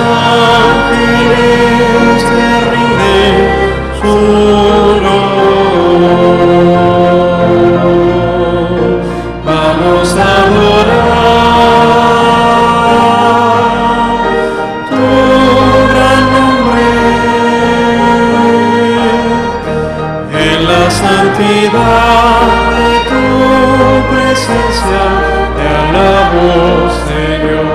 ángeles te rinden su honor. Vamos a adorar tu gran nombre. En la santidad de tu presencia te alabo, Señor.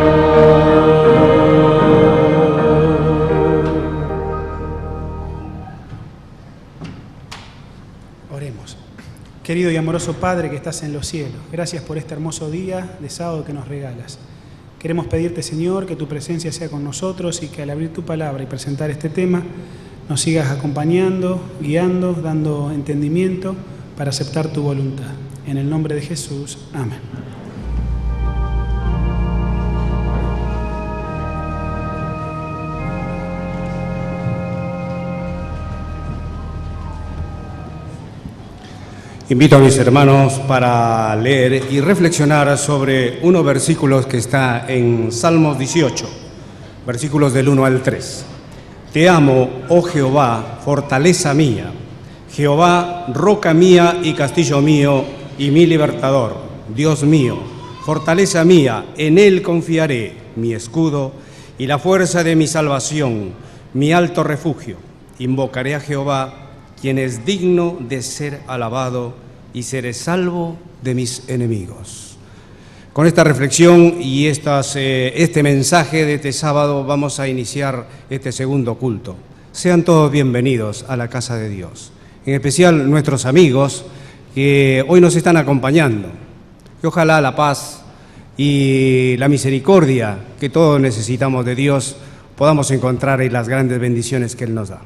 Oremos. Querido y amoroso Padre que estás en los cielos, gracias por este hermoso día de sábado que nos regalas. Queremos pedirte, Señor, que tu presencia sea con nosotros y que al abrir tu palabra y presentar este tema nos sigas acompañando, guiando, dando entendimiento para aceptar tu voluntad. En el nombre de Jesús. Amén. Invito a mis hermanos para leer y reflexionar sobre unos versículos que está en Salmos 18, versículos del 1 al 3. Te amo, oh Jehová, fortaleza mía, Jehová, roca mía y castillo mío y mi libertador, Dios mío, fortaleza mía, en él confiaré, mi escudo y la fuerza de mi salvación, mi alto refugio. Invocaré a Jehová, quien es digno de ser alabado, y seré salvo de mis enemigos. Con esta reflexión y este mensaje de este sábado vamos a iniciar este segundo culto. Sean todos bienvenidos a la casa de Dios, en especial nuestros amigos que hoy nos están acompañando. Que ojalá la paz y la misericordia que todos necesitamos de Dios podamos encontrar en las grandes bendiciones que Él nos da.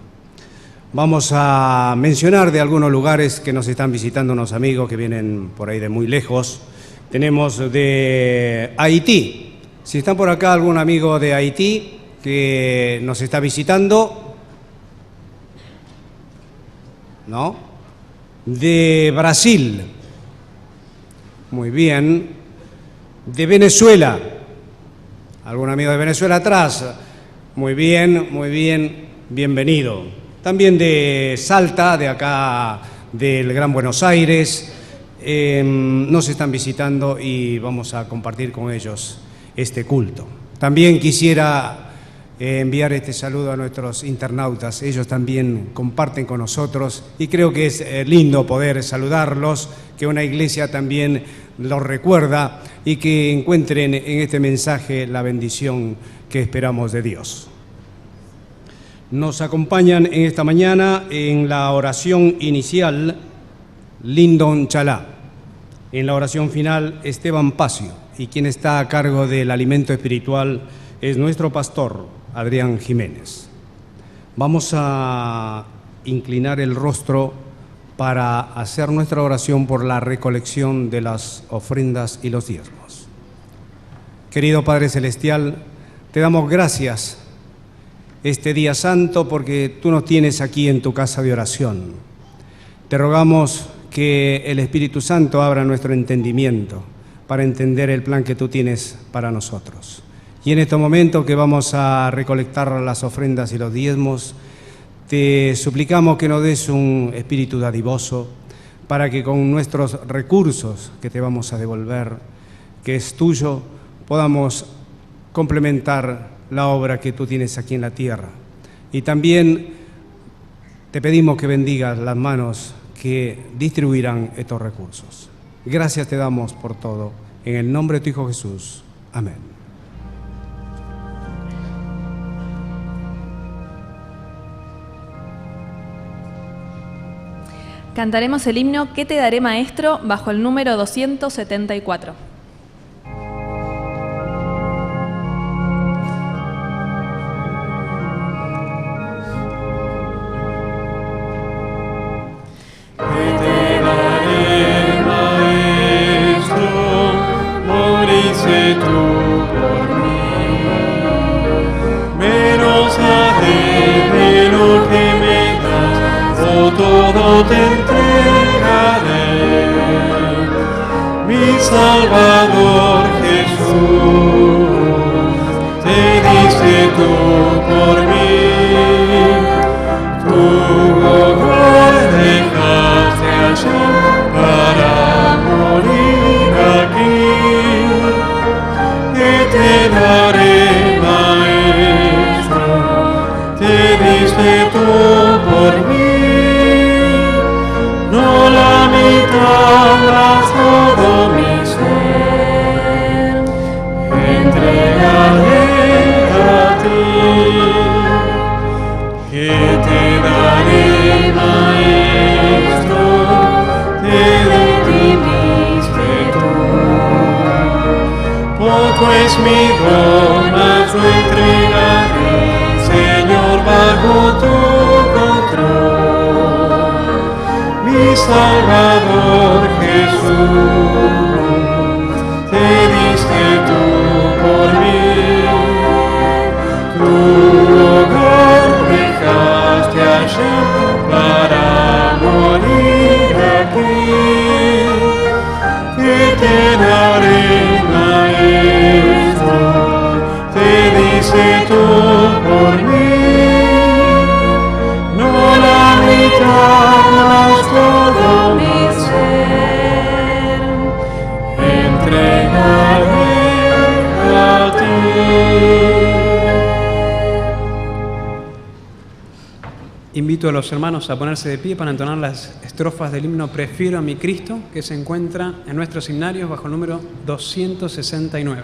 Vamos a mencionar de algunos lugares que nos están visitando unos amigos que vienen por ahí de muy lejos. Tenemos de Haití. Si están por acá algún amigo de Haití que nos está visitando. ¿No? De Brasil. Muy bien. De Venezuela. ¿Algún amigo de Venezuela atrás? Muy bien, bienvenido. También de Salta, de acá del Gran Buenos Aires, nos están visitando y vamos a compartir con ellos este culto. También quisiera enviar este saludo a nuestros internautas. Ellos también comparten con nosotros y creo que es lindo poder saludarlos, que una iglesia también los recuerda y que encuentren en este mensaje la bendición que esperamos de Dios. Nos acompañan en esta mañana en la oración inicial Lyndon Chalá, en la oración final Esteban Pacio, y quien está a cargo del alimento espiritual es nuestro pastor Adrián Jiménez. Vamos a inclinar el rostro para hacer nuestra oración por la recolección de las ofrendas y los diezmos. Querido Padre Celestial, te damos gracias este día santo porque tú nos tienes aquí en tu casa de oración. Te rogamos que el Espíritu Santo abra nuestro entendimiento para entender el plan que tú tienes para nosotros. Y en este momento que vamos a recolectar las ofrendas y los diezmos, te suplicamos que nos des un espíritu dadivoso para que con nuestros recursos que te vamos a devolver, que es tuyo, podamos complementar la obra que tú tienes aquí en la tierra. Y también te pedimos que bendigas las manos que distribuirán estos recursos. Gracias te damos por todo. En el nombre de tu Hijo Jesús. Amén. Cantaremos el himno ¿Qué te daré, maestro?, bajo el número 274. Todo te entregaré, mi Salvador Jesús, te dice tú por mí. Tu hogar dejaste allá para morir aquí. ¿Qué te daré, Maestro? Te diste tú por mí. No la mitad, mas todo mi ser entregaré a ti. ¿Qué te daré, Maestro? Te redimiste tú. Poco es mi don, mas lo entregaré, Señor, bajo tu control. Mi Salvador Jesús, te diste tú por mí. Tu hogar dejaste allá para morir aquí. ¿Qué te daré, Maestro? Te diste tú por mí. No la mitad, mas todo mi ser entregaré a ti. Invito a los hermanos a ponerse de pie para entonar las estrofas del himno Prefiero a mi Cristo, que se encuentra en nuestros himnarios bajo el número 269.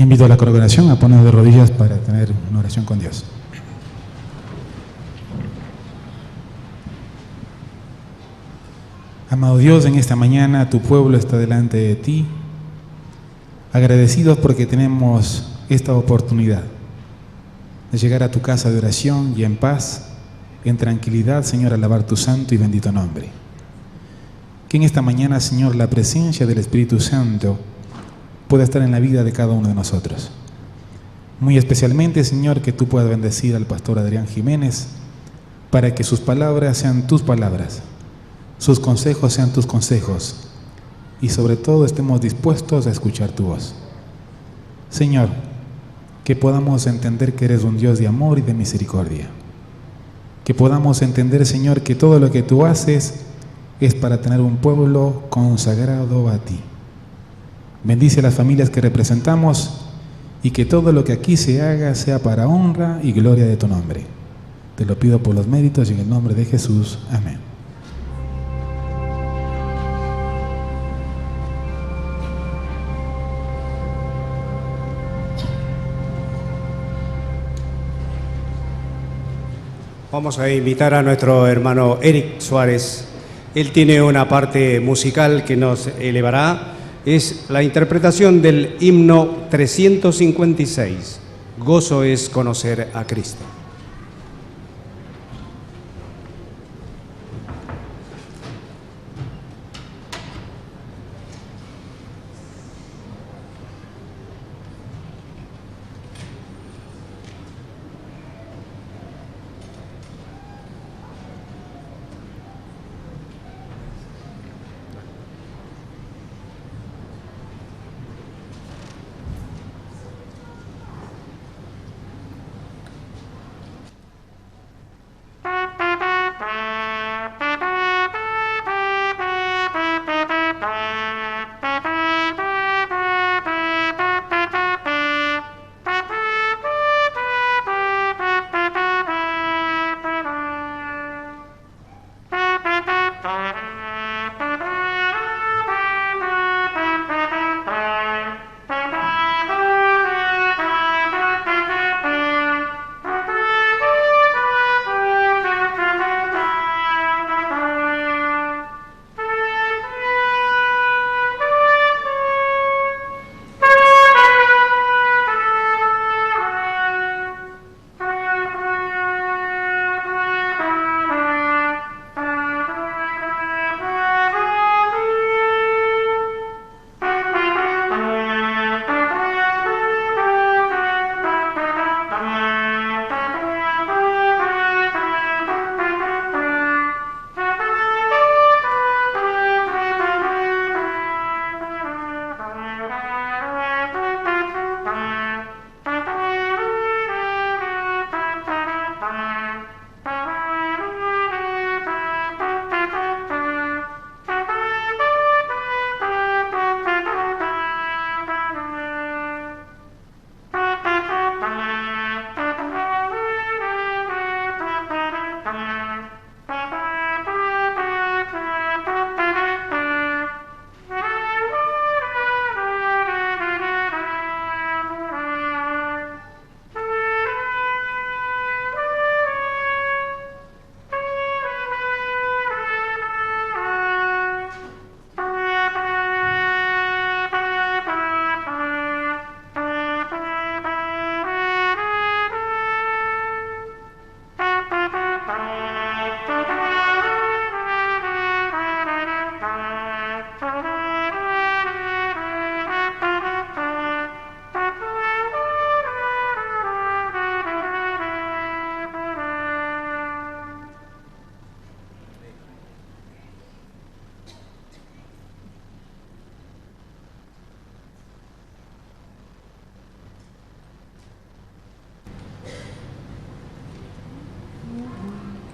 Invito a la congregación a ponernos de rodillas para tener una oración con Dios. Amado Dios, en esta mañana tu pueblo está delante de ti, agradecidos porque tenemos esta oportunidad de llegar a tu casa de oración y en paz, en tranquilidad, Señor, alabar tu santo y bendito nombre. Que en esta mañana, Señor, la presencia del Espíritu Santo pueda estar en la vida de cada uno de nosotros. Muy especialmente, Señor, que tú puedas bendecir al pastor Adrián Jiménez para que sus palabras sean tus palabras, sus consejos sean tus consejos y sobre todo estemos dispuestos a escuchar tu voz. Señor, que podamos entender que eres un Dios de amor y de misericordia. Que podamos entender, Señor, que todo lo que tú haces es para tener un pueblo consagrado a ti. Bendice a las familias que representamos y que todo lo que aquí se haga sea para honra y gloria de tu nombre. Te lo pido por los méritos y en el nombre de Jesús. Amén. Vamos a invitar a nuestro hermano Eric Suárez. Él tiene una parte musical que nos elevará es la interpretación del himno 356. Gozo es conocer a Cristo.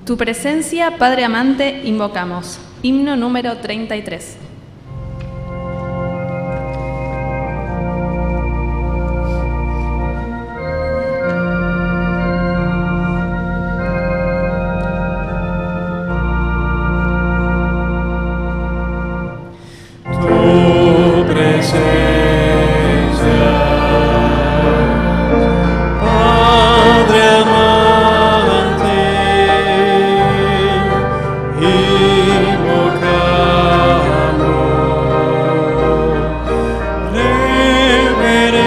Tu presencia, Padre amante, invocamos. Himno número 33. Tu presencia, Padre amante, invocamos, reverentes,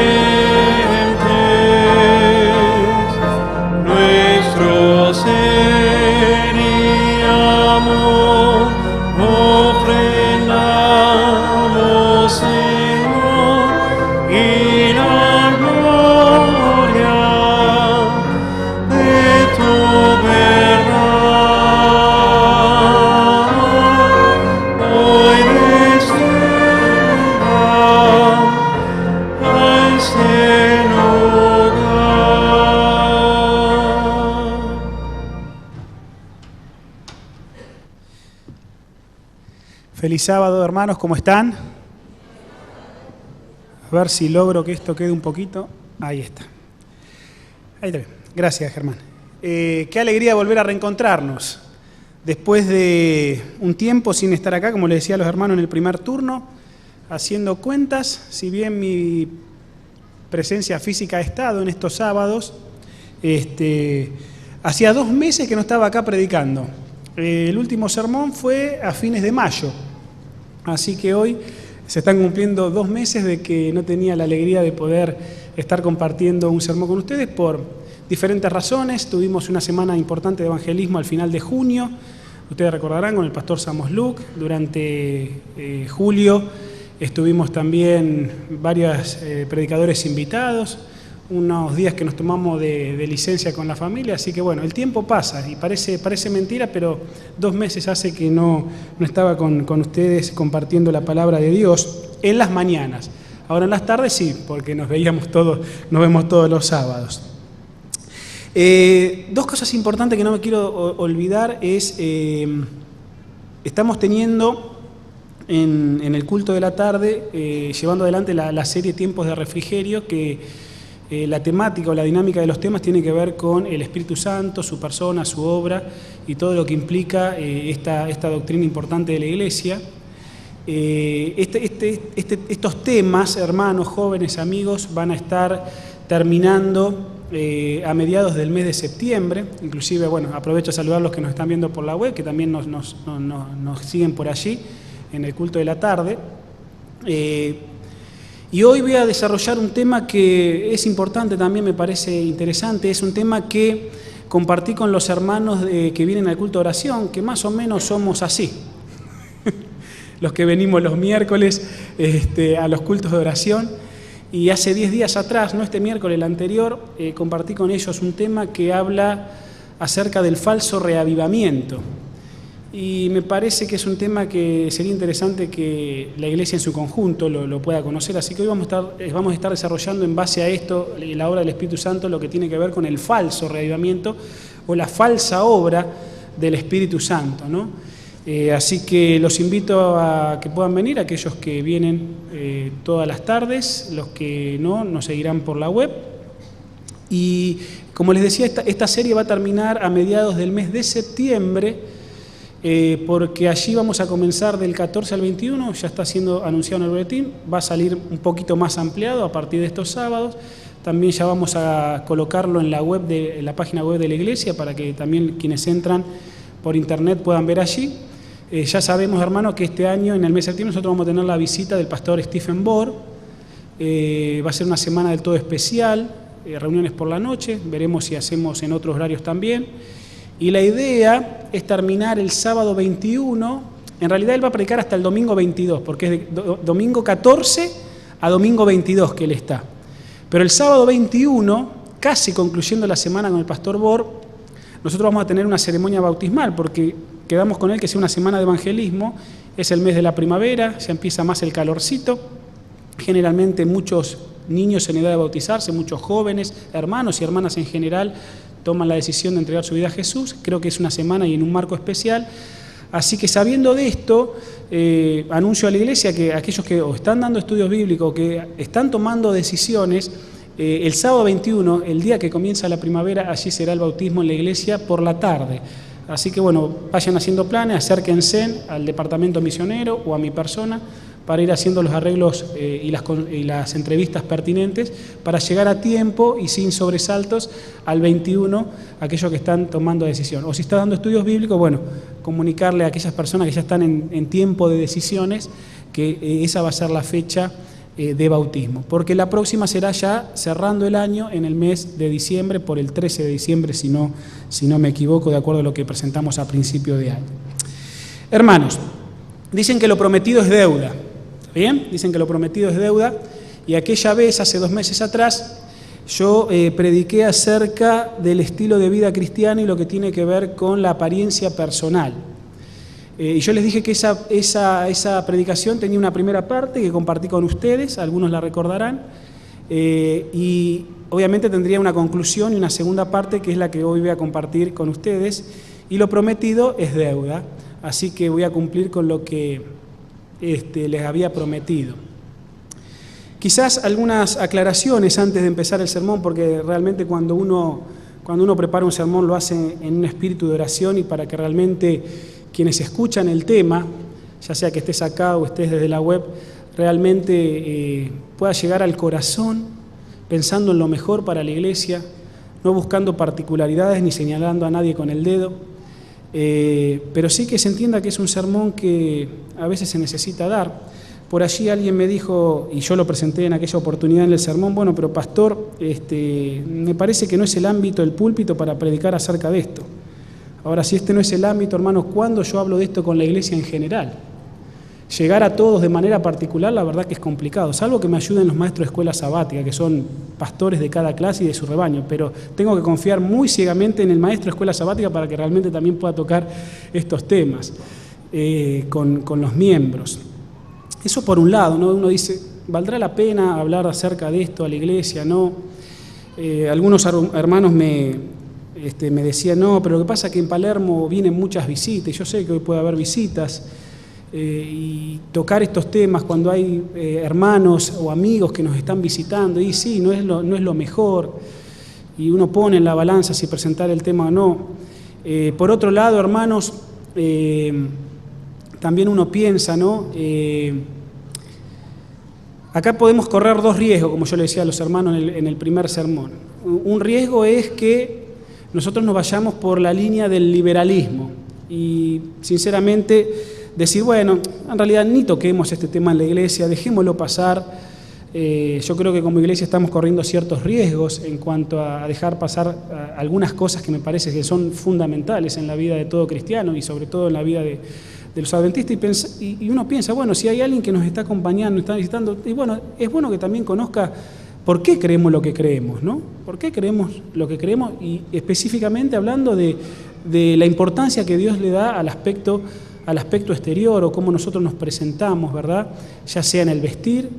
nuestro ser y amor ofrendamos, Señor, y la gloria de tu verdad hoy descienda a este lugar. Feliz sábado, hermanos, ¿cómo están? A ver si logro que esto quede un poquito. Ahí está. Ahí está bien. Gracias, Germán. Qué alegría volver a reencontrarnos. Después de un tiempo sin estar acá, como les decía a los hermanos en el primer turno, haciendo cuentas, si bien mi presencia física ha estado en estos sábados, hacía 2 meses que no estaba acá predicando. El último sermón fue a fines de mayo, así que hoy Se están cumpliendo 2 meses de que no tenía la alegría de poder estar compartiendo un sermón con ustedes por diferentes razones. Tuvimos una semana importante de evangelismo al final de junio. Ustedes recordarán con el pastor Samos Luc. Durante julio estuvimos también varios predicadores invitados. Unos días que nos tomamos de licencia con la familia, así que bueno, el tiempo pasa y parece mentira, pero 2 meses hace que no estaba con ustedes compartiendo la palabra de Dios en las mañanas. Ahora en las tardes sí, porque nos vemos todos los sábados. 2 cosas importantes que no me quiero olvidar es, estamos teniendo en el culto de la tarde, llevando adelante la serie Tiempos de Refrigerio, que la temática o la dinámica de los temas tiene que ver con el Espíritu Santo, su persona, su obra y todo lo que implica esta doctrina importante de la Iglesia. Estos temas, hermanos, jóvenes, amigos, van a estar terminando a mediados del mes de septiembre. Inclusive, bueno, aprovecho a saludar a los que nos están viendo por la web, que también nos siguen por allí en el culto de la tarde. Y hoy voy a desarrollar un tema que es importante también, me parece interesante. Es un tema que compartí con los hermanos que vienen al culto de oración, que más o menos somos así. Los que venimos los miércoles a los cultos de oración. Y hace 10 días atrás, no este miércoles, el anterior, compartí con ellos un tema que habla acerca del falso reavivamiento. Y me parece que es un tema que sería interesante que la Iglesia en su conjunto lo pueda conocer. Así que hoy vamos a estar desarrollando en base a esto, la obra del Espíritu Santo, lo que tiene que ver con el falso reavivamiento o la falsa obra del Espíritu Santo, ¿no? Así que los invito a que puedan venir, aquellos que vienen todas las tardes, los que no, nos seguirán por la web. Y como les decía, esta serie va a terminar a mediados del mes de septiembre, porque allí vamos a comenzar del 14 al 21, ya está siendo anunciado en el boletín, va a salir un poquito más ampliado a partir de estos sábados. También ya vamos a colocarlo en la página web de la Iglesia para que también quienes entran por internet puedan ver allí. Ya sabemos, hermanos, que este año, en el mes de septiembre, nosotros vamos a tener la visita del pastor Stephen Bohr. Va a ser una semana del todo especial, reuniones por la noche, veremos si hacemos en otros horarios también. Y la idea es terminar el sábado 21, en realidad él va a predicar hasta el domingo 22, porque es de domingo 14 a domingo 22 que él está. Pero el sábado 21, casi concluyendo la semana con el pastor Bohr, nosotros vamos a tener una ceremonia bautismal, porque quedamos con él que sea una semana de evangelismo, es el mes de la primavera, ya empieza más el calorcito, generalmente muchos niños en edad de bautizarse, muchos jóvenes, hermanos y hermanas en general, toman la decisión de entregar su vida a Jesús. Creo que es una semana y en un marco especial. Así que sabiendo de esto, anuncio a la Iglesia que aquellos que o están dando estudios bíblicos, que están tomando decisiones, el sábado 21, el día que comienza la primavera, allí será el bautismo en la Iglesia por la tarde. Así que bueno, vayan haciendo planes, acérquense al departamento misionero o a mi persona para ir haciendo los arreglos y las entrevistas pertinentes para llegar a tiempo y sin sobresaltos al 21, aquellos que están tomando decisión. O si está dando estudios bíblicos, bueno, comunicarle a aquellas personas que ya están en tiempo de decisiones que esa va a ser la fecha de bautismo. Porque la próxima será ya cerrando el año en el mes de diciembre, por el 13 de diciembre, si no me equivoco, de acuerdo a lo que presentamos a principio de año. Hermanos, dicen que lo prometido es deuda. ¿Bien? Dicen que lo prometido es deuda, y aquella vez, hace 2 meses atrás, yo prediqué acerca del estilo de vida cristiano y lo que tiene que ver con la apariencia personal. Y yo les dije que esa predicación tenía una primera parte que compartí con ustedes, algunos la recordarán, y obviamente tendría una conclusión y una segunda parte que es la que hoy voy a compartir con ustedes, y lo prometido es deuda, así que voy a cumplir con lo que les había prometido. Quizás algunas aclaraciones antes de empezar el sermón, porque realmente cuando uno prepara un sermón lo hace en un espíritu de oración y para que realmente quienes escuchan el tema, ya sea que estés acá o estés desde la web, realmente pueda llegar al corazón pensando en lo mejor para la Iglesia, no buscando particularidades ni señalando a nadie con el dedo. Pero sí que se entienda que es un sermón que a veces se necesita dar, por allí alguien me dijo, y yo lo presenté en aquella oportunidad en el sermón, bueno, pero pastor, me parece que no es el ámbito del púlpito para predicar acerca de esto. Ahora, si este no es el ámbito, hermanos, ¿cuándo yo hablo de esto con la iglesia en general? Llegar a todos de manera particular, la verdad que es complicado, salvo que me ayuden los maestros de escuela sabática, que son pastores de cada clase y de su rebaño, pero tengo que confiar muy ciegamente en el maestro de escuela sabática para que realmente también pueda tocar estos temas con los miembros. Eso por un lado, ¿no? Uno dice, ¿valdrá la pena hablar acerca de esto a la iglesia? No. Algunos hermanos me decían, no, pero lo que pasa es que en Palermo vienen muchas visitas, y yo sé que hoy puede haber visitas, y tocar estos temas cuando hay hermanos o amigos que nos están visitando, y sí, no es lo mejor, y uno pone en la balanza si presentar el tema o no. Por otro lado, hermanos, también uno piensa, ¿no? Acá podemos correr dos riesgos, como yo le decía a los hermanos en el primer sermón. Un riesgo es que nosotros nos vayamos por la línea del liberalismo y, sinceramente, decir, bueno, en realidad ni toquemos este tema en la iglesia, dejémoslo pasar. Yo creo que como iglesia estamos corriendo ciertos riesgos en cuanto a dejar pasar algunas cosas que me parece que son fundamentales en la vida de todo cristiano y sobre todo en la vida de los adventistas, y uno piensa, bueno, si hay alguien que nos está acompañando, está visitando, y bueno, es bueno que también conozca por qué creemos lo que creemos, ¿no? ¿Por qué creemos lo que creemos? Y específicamente hablando de la importancia que Dios le da al aspecto exterior o cómo nosotros nos presentamos, ¿verdad? Ya sea en el vestir,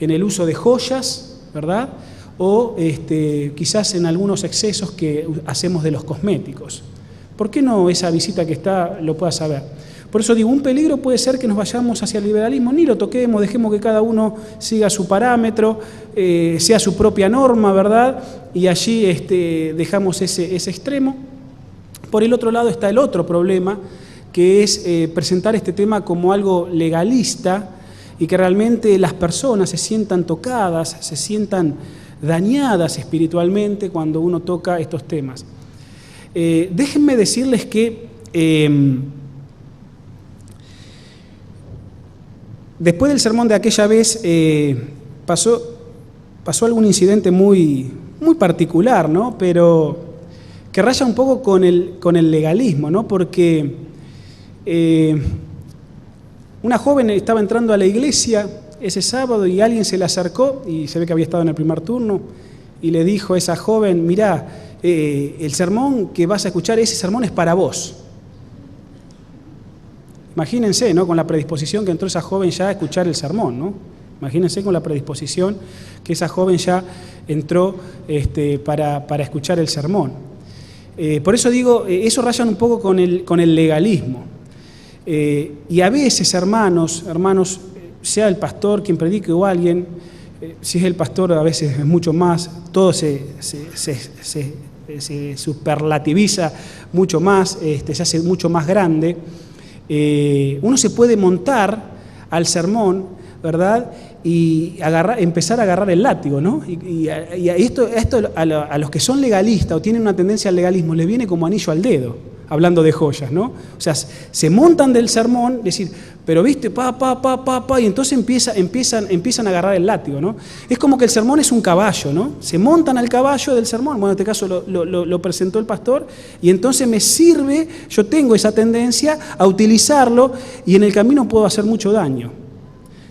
en el uso de joyas, ¿verdad? O quizás en algunos excesos que hacemos de los cosméticos. ¿Por qué no esa visita que está lo pueda saber? Por eso digo, un peligro puede ser que nos vayamos hacia el liberalismo, ni lo toquemos, dejemos que cada uno siga su parámetro, sea su propia norma, ¿verdad? Y allí dejamos ese extremo. Por el otro lado está el otro problema, que es presentar este tema como algo legalista y que realmente las personas se sientan tocadas, se sientan dañadas espiritualmente cuando uno toca estos temas. Déjenme decirles que después del sermón de aquella vez pasó algún incidente muy, muy particular, ¿no? Pero que raya un poco con el legalismo, ¿no? Porque una joven estaba entrando a la iglesia ese sábado y alguien se le acercó, y se ve que había estado en el primer turno, y le dijo a esa joven, mirá, el sermón que vas a escuchar, ese sermón es para vos. Imagínense, ¿no? Con la predisposición que entró esa joven ya a escuchar el sermón, ¿no? Imagínense con la predisposición que esa joven ya entró para escuchar el sermón. Por eso digo, eso raya un poco con el legalismo. Y a veces, hermanos, sea el pastor quien predique o alguien, si es el pastor a veces es mucho más, todo se superlativiza mucho más, se hace mucho más grande. Uno se puede montar al sermón, ¿verdad? Y empezar a agarrar el látigo, ¿no? Y esto a los que son legalistas o tienen una tendencia al legalismo les viene como anillo al dedo, hablando de joyas, ¿no? O sea, se montan del sermón, decir, pero viste, y entonces empiezan a agarrar el látigo, ¿no? Es como que el sermón es un caballo, ¿no? Se montan al caballo del sermón, bueno, en este caso lo presentó el pastor, y entonces me sirve, yo tengo esa tendencia a utilizarlo, y en el camino puedo hacer mucho daño.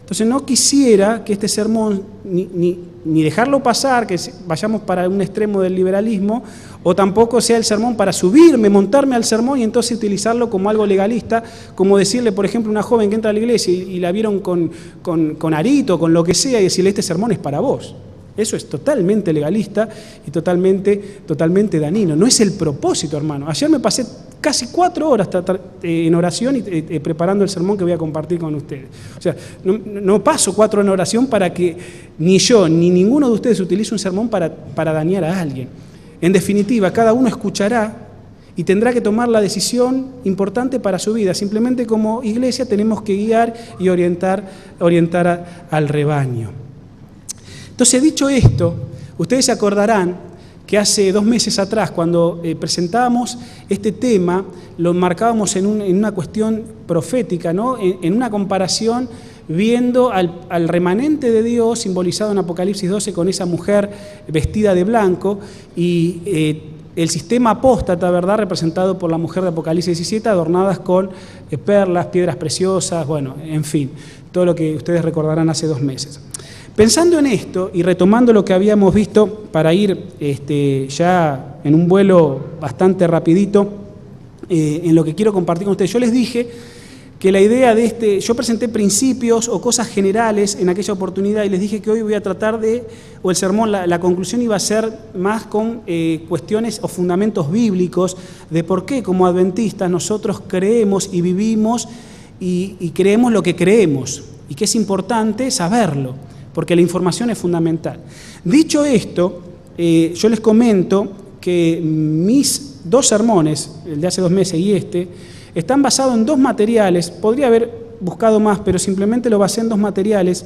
Entonces no quisiera que este sermón ni dejarlo pasar, que vayamos para un extremo del liberalismo, o tampoco sea el sermón para montarme al sermón y entonces utilizarlo como algo legalista, como decirle, por ejemplo, a una joven que entra a la iglesia y la vieron con arito, con lo que sea, y decirle, este sermón es para vos. Eso es totalmente legalista y totalmente dañino. No es el propósito, hermano. Ayer me pasé casi 4 horas en oración y preparando el sermón que voy a compartir con ustedes. O sea, no paso 4 horas en oración para que ni yo ni ninguno de ustedes utilice un sermón para dañar a alguien. En definitiva, cada uno escuchará y tendrá que tomar la decisión importante para su vida. Simplemente como iglesia tenemos que guiar y orientar al rebaño. Entonces, dicho esto, ustedes se acordarán que hace 2 meses atrás, cuando presentábamos este tema, lo marcábamos en una cuestión profética, ¿no? En una comparación viendo al remanente de Dios simbolizado en Apocalipsis 12 con esa mujer vestida de blanco y el sistema apóstata, ¿verdad?, representado por la mujer de Apocalipsis 17, adornadas con perlas, piedras preciosas, bueno, en fin, todo lo que ustedes recordarán hace 2 meses. Pensando en esto y retomando lo que habíamos visto para ir ya en un vuelo bastante rapidito en lo que quiero compartir con ustedes, yo les dije que la idea de yo presenté principios o cosas generales en aquella oportunidad y les dije que hoy voy a tratar el sermón, la conclusión iba a ser más con cuestiones o fundamentos bíblicos de por qué como adventistas nosotros creemos y vivimos y creemos lo que creemos y que es importante saberlo, porque la información es fundamental. Dicho esto, yo les comento que mis 2 sermones, el de hace 2 meses y están basados en 2 materiales, podría haber buscado más, pero simplemente lo basé en 2 materiales,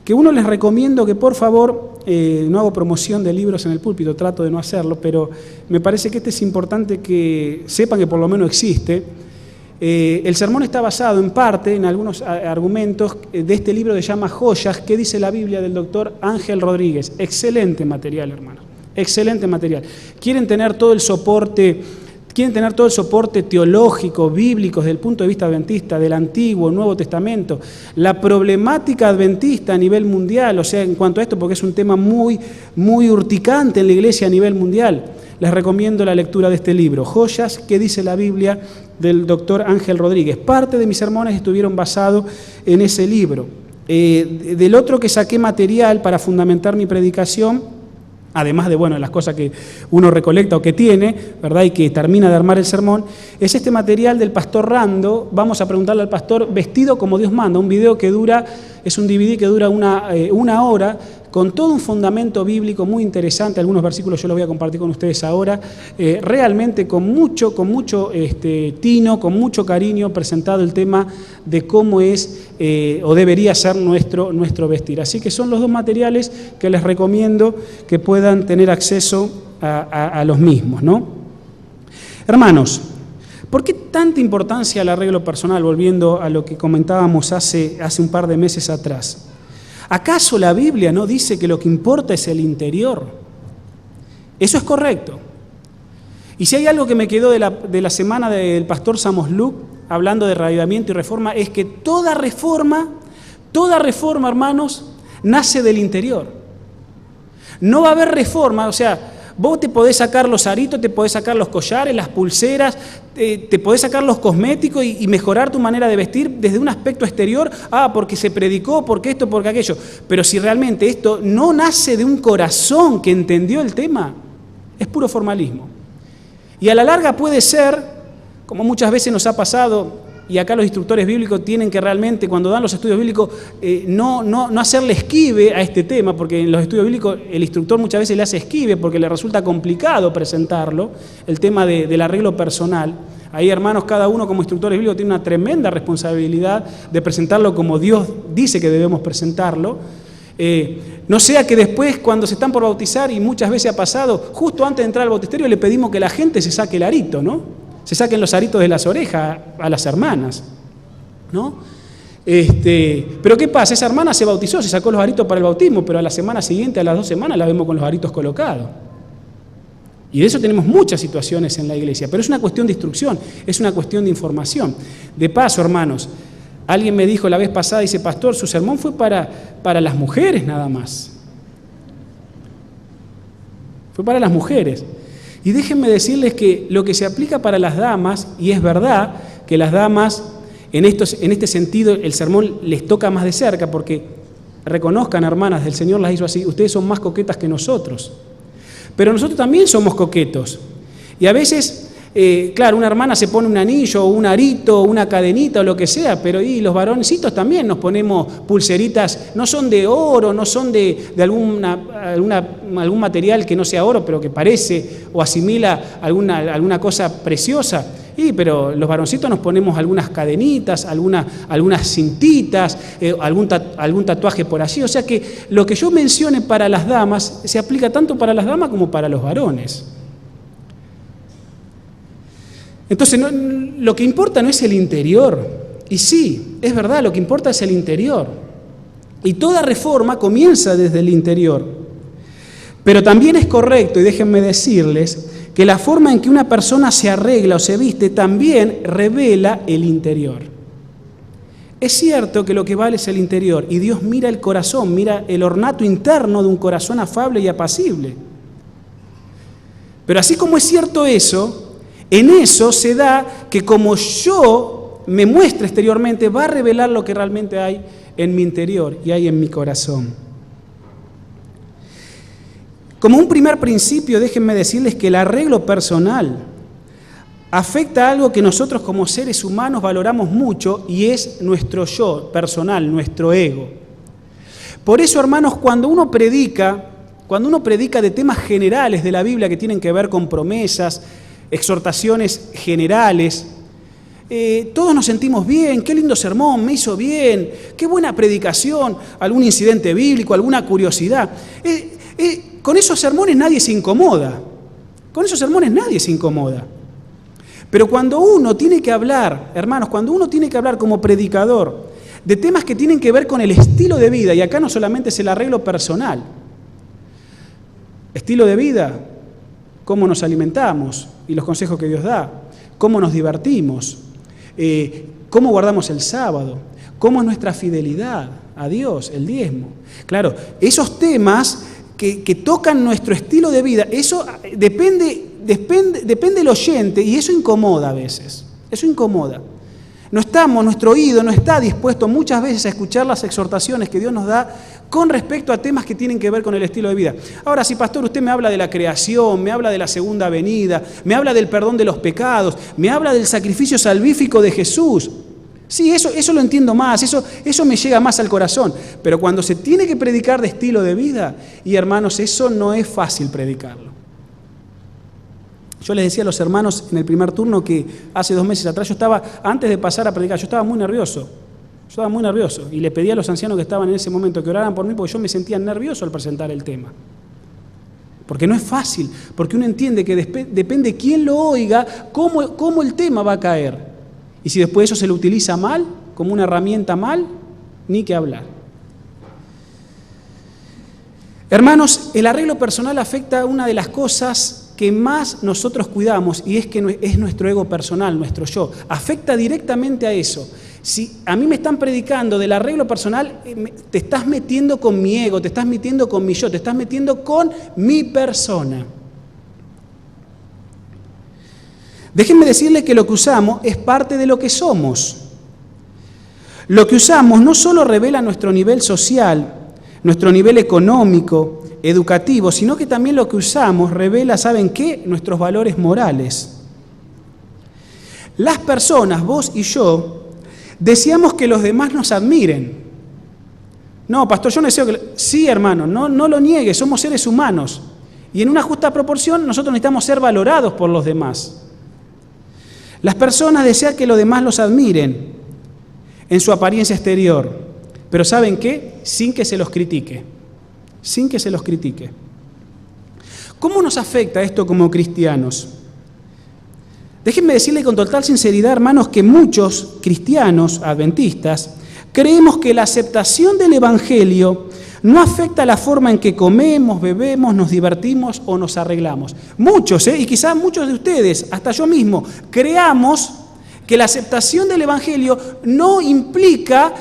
que uno les recomiendo que por favor, no hago promoción de libros en el púlpito, trato de no hacerlo, pero me parece que es importante que sepan que por lo menos existe. El sermón está basado en parte en algunos argumentos de este libro que se llama Joyas, ¿qué dice la Biblia?, del doctor Ángel Rodríguez. Excelente material, hermano, excelente material. ¿Quieren tener todo el soporte teológico, bíblico, desde el punto de vista adventista, del Antiguo, Nuevo Testamento, la problemática adventista a nivel mundial, o sea, en cuanto a esto, porque es un tema muy, muy urticante en la iglesia a nivel mundial? Les recomiendo la lectura de este libro, Joyas, ¿qué dice la Biblia?, del doctor Ángel Rodríguez. Parte de mis sermones estuvieron basados en ese libro. Del otro que saqué material para fundamentar mi predicación, además de, bueno, las cosas que uno recolecta o que tiene, ¿verdad?, y que termina de armar el sermón, es este material del pastor Rando. Vamos a preguntarle al pastor Vestido como Dios manda, un video que es un DVD que dura una hora, con todo un fundamento bíblico muy interesante. Algunos versículos yo los voy a compartir con ustedes ahora, realmente con mucho tino, con mucho cariño, presentado el tema de cómo es o debería ser nuestro vestir. Así que son los 2 materiales que les recomiendo que puedan tener acceso a los mismos, ¿no? Hermanos, ¿por qué tanta importancia al arreglo personal? Volviendo a lo que comentábamos hace un par de meses atrás. ¿Acaso la Biblia no dice que lo que importa es el interior? Eso es correcto. Y si hay algo que me quedó de la semana del pastor Samos Luc, hablando de reavivamiento y reforma, es que toda reforma, hermanos, nace del interior. No va a haber reforma, o sea, vos te podés sacar los aritos, te podés sacar los collares, las pulseras, te podés sacar los cosméticos y mejorar tu manera de vestir desde un aspecto exterior, porque se predicó, porque esto, porque aquello. Pero si realmente esto no nace de un corazón que entendió el tema, es puro formalismo. Y a la larga puede ser, como muchas veces nos ha pasado, y acá los instructores bíblicos tienen que realmente, cuando dan los estudios bíblicos, no hacerle esquive a este tema, porque en los estudios bíblicos el instructor muchas veces le hace esquive porque le resulta complicado presentarlo, el tema del arreglo personal. Ahí, hermanos, cada uno como instructores bíblicos tiene una tremenda responsabilidad de presentarlo como Dios dice que debemos presentarlo. No sea que después, cuando se están por bautizar, y muchas veces ha pasado, justo antes de entrar al bautisterio le pedimos que la gente se saque el arito, ¿no? Se saquen los aritos de las orejas a las hermanas, ¿no? Pero ¿qué pasa? Esa hermana se bautizó, se sacó los aritos para el bautismo, pero a la semana siguiente, a las 2 semanas, la vemos con los aritos colocados. Y de eso tenemos muchas situaciones en la iglesia, pero es una cuestión de instrucción, es una cuestión de información. De paso, hermanos, alguien me dijo la vez pasada, dice, pastor, su sermón fue para las mujeres nada más. Fue para las mujeres. Y déjenme decirles que lo que se aplica para las damas, y es verdad que las damas, en este sentido, el sermón les toca más de cerca, porque reconozcan, hermanas, el Señor las hizo así, ustedes son más coquetas que nosotros. Pero nosotros también somos coquetos. Y a veces, claro, una hermana se pone un anillo, o un arito, o una cadenita, o lo que sea, pero y los varoncitos también nos ponemos pulseritas, no son de oro, no son de algún material que no sea oro, pero que parece o asimila alguna cosa preciosa. Pero los varoncitos nos ponemos algunas cadenitas, algunas cintitas, algún tatuaje por allí. O sea que lo que yo mencione para las damas se aplica tanto para las damas como para los varones. Entonces, lo que importa no es el interior. Y sí, es verdad, lo que importa es el interior. Y toda reforma comienza desde el interior. Pero también es correcto, y déjenme decirles, que la forma en que una persona se arregla o se viste también revela el interior. Es cierto que lo que vale es el interior, y Dios mira el corazón, mira el ornato interno de un corazón afable y apacible. Pero así como es cierto eso, en eso se da que como yo me muestre exteriormente, va a revelar lo que realmente hay en mi interior y hay en mi corazón. Como un primer principio, déjenme decirles que el arreglo personal afecta a algo que nosotros como seres humanos valoramos mucho y es nuestro yo personal, nuestro ego. Por eso, hermanos, cuando uno predica de temas generales de la Biblia que tienen que ver con promesas, exhortaciones generales, todos nos sentimos bien, qué lindo sermón, me hizo bien, qué buena predicación, algún incidente bíblico, alguna curiosidad. Con esos sermones nadie se incomoda, Pero cuando uno tiene que hablar, hermanos, cuando uno tiene que hablar como predicador de temas que tienen que ver con el estilo de vida, y acá no solamente es el arreglo personal, estilo de vida, cómo nos alimentamos y los consejos que Dios da, cómo nos divertimos, cómo guardamos el sábado, cómo es nuestra fidelidad a Dios, el diezmo. Claro, esos temas que tocan nuestro estilo de vida, eso depende del oyente y eso incomoda a veces, eso incomoda. Nuestro oído no está dispuesto muchas veces a escuchar las exhortaciones que Dios nos da con respecto a temas que tienen que ver con el estilo de vida. Ahora, si pastor, usted me habla de la creación, me habla de la segunda venida, me habla del perdón de los pecados, me habla del sacrificio salvífico de Jesús. Sí, eso lo entiendo más, eso me llega más al corazón. Pero cuando se tiene que predicar de estilo de vida, y hermanos, eso no es fácil predicarlo. Yo les decía a los hermanos en el primer turno que hace 2 meses atrás antes de pasar a predicar, yo estaba muy nervioso. Y le pedí a los ancianos que estaban en ese momento que oraran por mí porque yo me sentía nervioso al presentar el tema. Porque no es fácil, porque uno entiende que depende quién lo oiga, cómo el tema va a caer. Y si después eso se lo utiliza mal, como una herramienta mal, ni que hablar. Hermanos, el arreglo personal afecta a una de las cosas que más nosotros cuidamos y es que es nuestro ego personal, nuestro yo. Afecta directamente a eso. Si a mí me están predicando del arreglo personal, te estás metiendo con mi ego, te estás metiendo con mi yo, te estás metiendo con mi persona. Déjenme decirles que lo que usamos es parte de lo que somos. Lo que usamos no solo revela nuestro nivel social, nuestro nivel económico, educativo, sino que también lo que usamos revela, ¿saben qué? Nuestros valores morales. Las personas, vos y yo, deseamos que los demás nos admiren. No, pastor, yo no deseo que... Sí, hermano, no lo niegues, somos seres humanos. Y en una justa proporción nosotros necesitamos ser valorados por los demás. Las personas desean que los demás los admiren en su apariencia exterior. Pero ¿saben qué? Sin que se los critique. ¿Cómo nos afecta esto como cristianos? Déjenme decirle con total sinceridad, hermanos, que muchos cristianos adventistas creemos que la aceptación del Evangelio no afecta la forma en que comemos, bebemos, nos divertimos o nos arreglamos. Muchos, y quizás muchos de ustedes, hasta yo mismo, creamos que la aceptación del Evangelio no implica,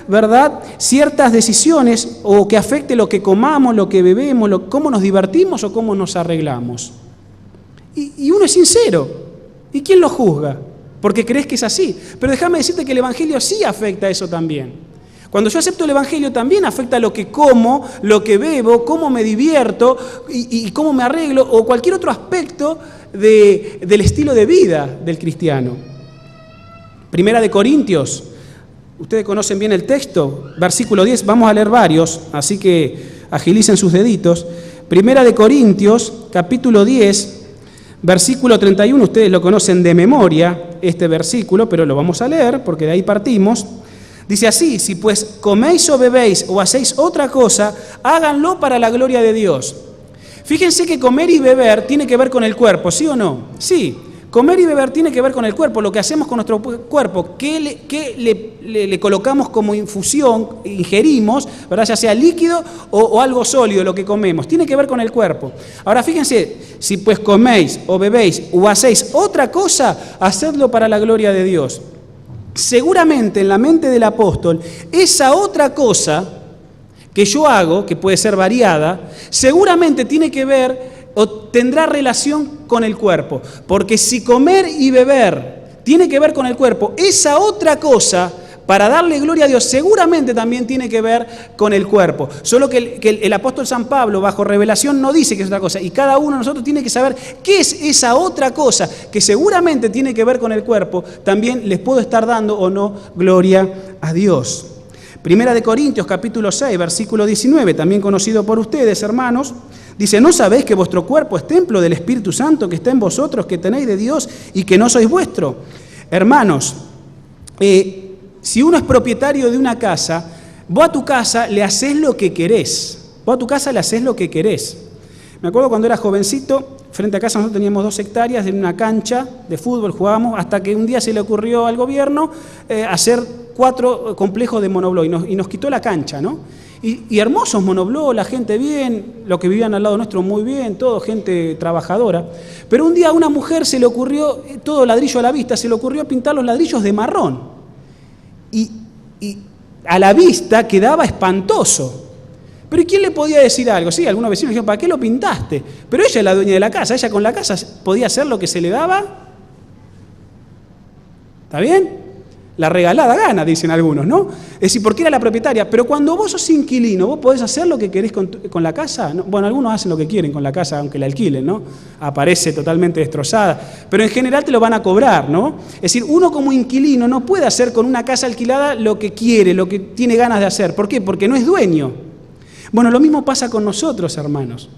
¿verdad?, ciertas decisiones o que afecte lo que comamos, lo que bebemos, cómo nos divertimos o cómo nos arreglamos. Y uno es sincero. ¿Y quién lo juzga? Porque crees que es así. Pero déjame decirte que el Evangelio sí afecta eso también. Cuando yo acepto el Evangelio también afecta lo que como, lo que bebo, cómo me divierto y cómo me arreglo o cualquier otro aspecto del estilo de vida del cristiano. Primera de Corintios, ustedes conocen bien el texto, versículo 10, vamos a leer varios, así que agilicen sus deditos. Primera de Corintios, capítulo 10, versículo 31, ustedes lo conocen de memoria, este versículo, pero lo vamos a leer porque de ahí partimos. Dice así: si pues coméis o bebéis o hacéis otra cosa, háganlo para la gloria de Dios. Fíjense que comer y beber tiene que ver con el cuerpo, ¿sí o no? Sí. Comer y beber tiene que ver con el cuerpo, lo que hacemos con nuestro cuerpo, qué le colocamos como infusión, ingerimos, ¿verdad? Ya sea líquido o algo sólido, lo que comemos, tiene que ver con el cuerpo. Ahora fíjense, si pues coméis o bebéis o hacéis otra cosa, hacedlo para la gloria de Dios. Seguramente en la mente del apóstol, esa otra cosa que yo hago, que puede ser variada, seguramente tiene que ver o tendrá relación con el cuerpo. Porque si comer y beber tiene que ver con el cuerpo, esa otra cosa, para darle gloria a Dios, seguramente también tiene que ver con el cuerpo. Solo que el apóstol San Pablo, bajo revelación, no dice que es otra cosa. Y cada uno de nosotros tiene que saber qué es esa otra cosa que seguramente tiene que ver con el cuerpo. También les puedo estar dando o no gloria a Dios. Primera de Corintios, capítulo 6, versículo 19, también conocido por ustedes, hermanos, dice: ¿no sabéis que vuestro cuerpo es templo del Espíritu Santo que está en vosotros, que tenéis de Dios y que no sois vuestro? Hermanos, si uno es propietario de una casa, vos a tu casa le hacés lo que querés. Vos a tu casa le hacés lo que querés. Me acuerdo cuando era jovencito, frente a casa nosotros teníamos 2 hectáreas en una cancha de fútbol, jugábamos, hasta que un día se le ocurrió al gobierno hacer 4 complejos de monobló y nos quitó la cancha, ¿no? Y hermosos monobló, la gente bien, los que vivían al lado nuestro muy bien, todo gente trabajadora. Pero un día a una mujer se le ocurrió, todo ladrillo a la vista, se le ocurrió pintar los ladrillos de marrón. Y a la vista quedaba espantoso. Pero ¿y quién le podía decir algo? Sí, algunos vecinos dijeron: ¿para qué lo pintaste? Pero ella es la dueña de la casa, ella con la casa podía hacer lo que se le daba. ¿Está bien? La regalada gana, dicen algunos, ¿no? Es decir, porque era la propietaria. Pero cuando vos sos inquilino, ¿vos podés hacer lo que querés con la casa? ¿No? Bueno, algunos hacen lo que quieren con la casa, aunque la alquilen, ¿no? Aparece totalmente destrozada. Pero en general te lo van a cobrar, ¿no? Es decir, uno como inquilino no puede hacer con una casa alquilada lo que quiere, lo que tiene ganas de hacer. ¿Por qué? Porque no es dueño. Bueno, lo mismo pasa con nosotros, hermanos.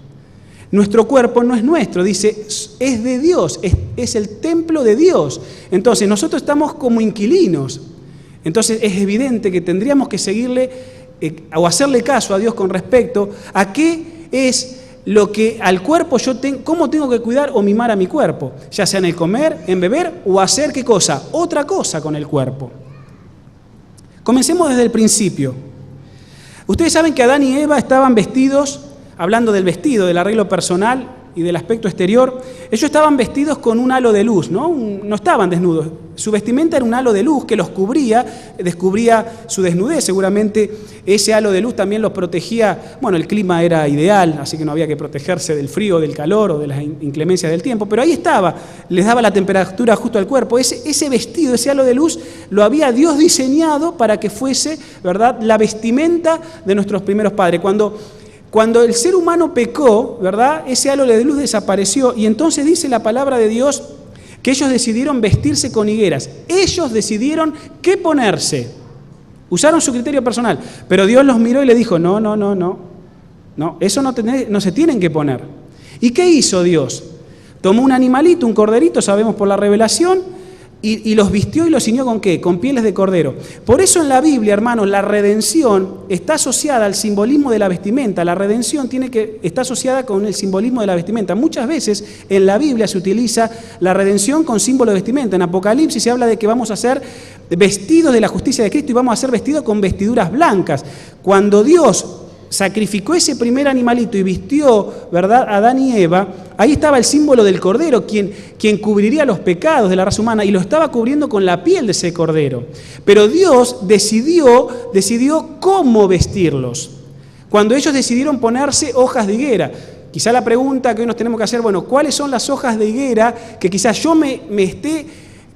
Nuestro cuerpo no es nuestro, dice, es de Dios, es el templo de Dios. Entonces, nosotros estamos como inquilinos. Entonces, es evidente que tendríamos que seguirle o hacerle caso a Dios con respecto a qué es lo que al cuerpo cómo tengo que cuidar o mimar a mi cuerpo, ya sea en el comer, en beber o hacer qué cosa, otra cosa con el cuerpo. Comencemos desde el principio. Ustedes saben que Adán y Eva estaban vestidos, hablando del vestido, del arreglo personal y del aspecto exterior, ellos estaban vestidos con un halo de luz, ¿no? No estaban desnudos. Su vestimenta era un halo de luz que los cubría, descubría su desnudez. Seguramente ese halo de luz también los protegía. Bueno, el clima era ideal, así que no había que protegerse del frío, del calor o de las inclemencias del tiempo, pero ahí estaba, les daba la temperatura justo al cuerpo. Ese vestido, ese halo de luz, lo había Dios diseñado para que fuese, ¿verdad?, la vestimenta de nuestros primeros padres. Cuando el ser humano pecó, ¿verdad?, ese halo de luz desapareció y entonces dice la palabra de Dios que ellos decidieron vestirse con higueras. Ellos decidieron qué ponerse. Usaron su criterio personal, pero Dios los miró y le dijo: no, eso no se tienen que poner. ¿Y qué hizo Dios? Tomó un animalito, un corderito, sabemos por la revelación, y los vistió y los ciñó ¿con qué? Con pieles de cordero. Por eso en la Biblia, hermanos, la redención está asociada al simbolismo de la vestimenta. La redención está asociada con el simbolismo de la vestimenta. Muchas veces en la Biblia se utiliza la redención con símbolo de vestimenta. En Apocalipsis se habla de que vamos a ser vestidos de la justicia de Cristo y vamos a ser vestidos con vestiduras blancas. Cuando Dios sacrificó ese primer animalito y vistió, ¿verdad?, a Adán y Eva, ahí estaba el símbolo del cordero, quien cubriría los pecados de la raza humana, y lo estaba cubriendo con la piel de ese cordero. Pero Dios decidió cómo vestirlos. Cuando ellos decidieron ponerse hojas de higuera, quizá la pregunta que hoy nos tenemos que hacer, bueno, ¿cuáles son las hojas de higuera que quizás yo me esté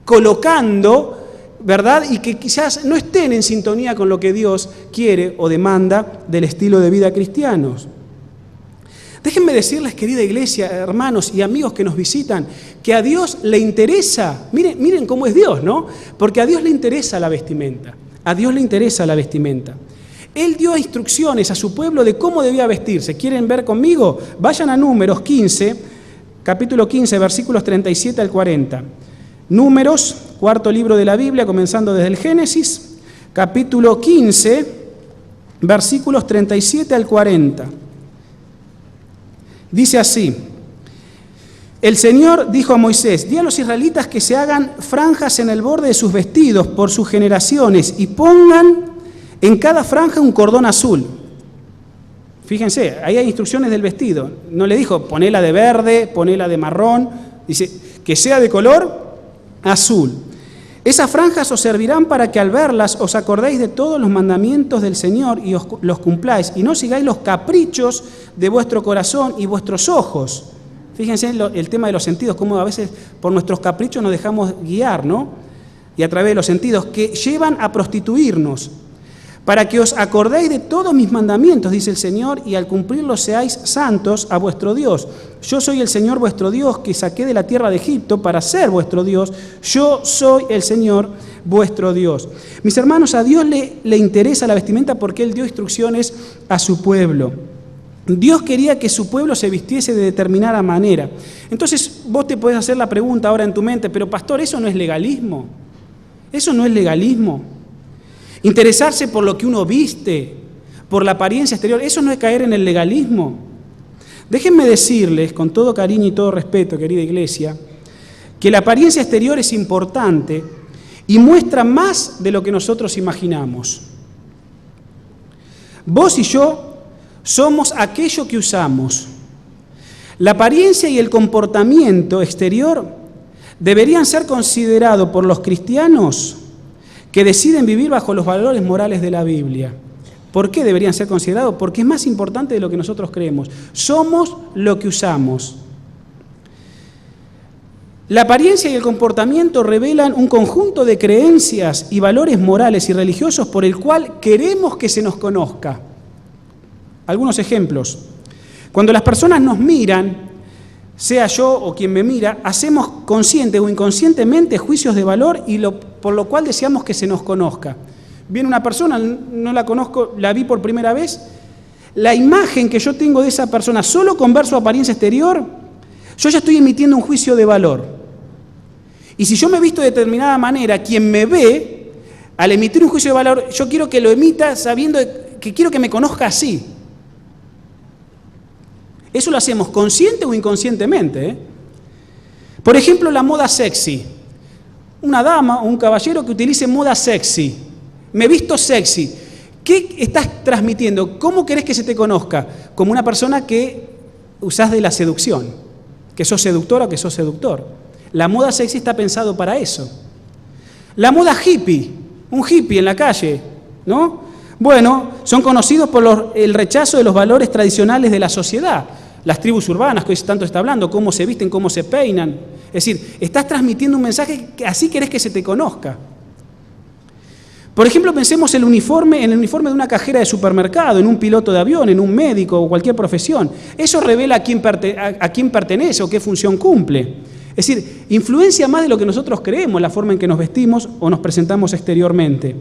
colocando, ¿verdad?, y que quizás no estén en sintonía con lo que Dios quiere o demanda del estilo de vida cristianos? Déjenme decirles, querida iglesia, hermanos y amigos que nos visitan, que a Dios le interesa, miren cómo es Dios, ¿no? Porque a Dios le interesa la vestimenta, a Dios le interesa la vestimenta. Él dio instrucciones a su pueblo de cómo debía vestirse. ¿Quieren ver conmigo? Vayan a Números 15, capítulo 15, versículos 37 al 40. Números, cuarto libro de la Biblia, comenzando desde el Génesis, capítulo 15, versículos 37 al 40. Dice así: el Señor dijo a Moisés: di a los israelitas que se hagan franjas en el borde de sus vestidos por sus generaciones y pongan en cada franja un cordón azul. Fíjense, ahí hay instrucciones del vestido. No le dijo ponela de verde, ponela de marrón. Dice que sea de color azul. Esas franjas os servirán para que al verlas os acordéis de todos los mandamientos del Señor y os los cumpláis, y no sigáis los caprichos de vuestro corazón y vuestros ojos. Fíjense el tema de los sentidos, cómo a veces por nuestros caprichos nos dejamos guiar, ¿no? Y a través de los sentidos que llevan a prostituirnos. Para que os acordéis de todos mis mandamientos, dice el Señor, y al cumplirlos seáis santos a vuestro Dios. Yo soy el Señor vuestro Dios, que saqué de la tierra de Egipto para ser vuestro Dios. Yo soy el Señor vuestro Dios. Mis hermanos, a Dios le interesa la vestimenta porque Él dio instrucciones a su pueblo. Dios quería que su pueblo se vistiese de determinada manera. Entonces vos te podés hacer la pregunta ahora en tu mente: pero pastor, ¿eso no es legalismo? ¿Eso no es legalismo? Interesarse por lo que uno viste, por la apariencia exterior, ¿eso no es caer en el legalismo? Déjenme decirles, con todo cariño y todo respeto, querida iglesia, que la apariencia exterior es importante y muestra más de lo que nosotros imaginamos. Vos y yo somos aquello que usamos. La apariencia y el comportamiento exterior deberían ser considerados por los cristianos que deciden vivir bajo los valores morales de la Biblia. ¿Por qué deberían ser considerados? Porque es más importante de lo que nosotros creemos. Somos lo que usamos. La apariencia y el comportamiento revelan un conjunto de creencias y valores morales y religiosos por el cual queremos que se nos conozca. Algunos ejemplos. Cuando las personas nos miran, sea yo o quien me mira, hacemos consciente o inconscientemente juicios de valor y por lo cual deseamos que se nos conozca. Viene una persona, no la conozco, la vi por primera vez, la imagen que yo tengo de esa persona, solo con ver su apariencia exterior, yo ya estoy emitiendo un juicio de valor. Y si yo me he visto de determinada manera, quien me ve, al emitir un juicio de valor, yo quiero que lo emita sabiendo que quiero que me conozca así. Eso lo hacemos consciente o inconscientemente, ¿eh? Por ejemplo, la moda sexy. Una dama o un caballero que utilice moda sexy. Me visto sexy. ¿Qué estás transmitiendo? ¿Cómo querés que se te conozca? Como una persona que usás de la seducción, que sos seductora o que sos seductor. La moda sexy está pensado para eso. La moda hippie, un hippie en la calle, ¿no? Bueno, son conocidos por el rechazo de los valores tradicionales de la sociedad. Las tribus urbanas, que hoy tanto está hablando, cómo se visten, cómo se peinan. Es decir, estás transmitiendo un mensaje que así querés que se te conozca. Por ejemplo, pensemos en el uniforme de una cajera de supermercado, en un piloto de avión, en un médico o cualquier profesión. Eso revela a quién pertenece o qué función cumple. Es decir, influencia más de lo que nosotros creemos la forma en que nos vestimos o nos presentamos exteriormente.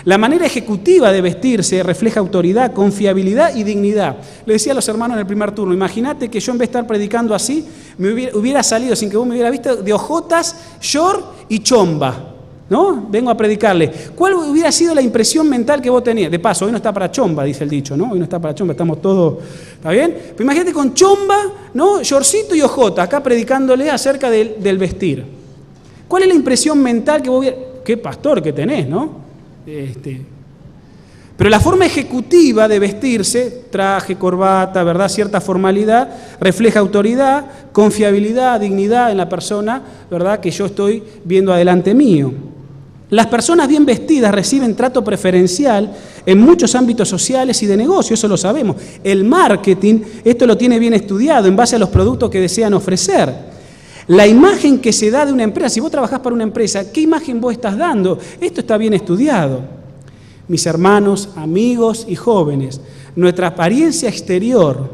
La manera ejecutiva de vestirse refleja autoridad, confiabilidad y dignidad. Le decía a los hermanos en el primer turno, imagínate que yo en vez de estar predicando así, me hubiera salido sin que vos me hubieras visto de ojotas, short y chomba, ¿no? Vengo a predicarle. ¿Cuál hubiera sido la impresión mental que vos tenías? De paso, hoy no está para chomba, dice el dicho, ¿no? Hoy no está para chomba, estamos todos, ¿está bien? Pero imagínate con chomba, ¿no? Shortcito y ojota, acá predicándole acerca del vestir. ¿Cuál es la impresión mental que vos hubieras? Qué pastor que tenés, ¿no? Pero la forma ejecutiva de vestirse, traje, corbata, ¿verdad? Cierta formalidad, refleja autoridad, confiabilidad, dignidad en la persona, ¿verdad? Que yo estoy viendo adelante mío. Las personas bien vestidas reciben trato preferencial en muchos ámbitos sociales y de negocio, eso lo sabemos. El marketing, esto lo tiene bien estudiado en base a los productos que desean ofrecer. La imagen que se da de una empresa, si vos trabajás para una empresa, ¿qué imagen vos estás dando? Esto está bien estudiado. Mis hermanos, amigos y jóvenes, nuestra apariencia exterior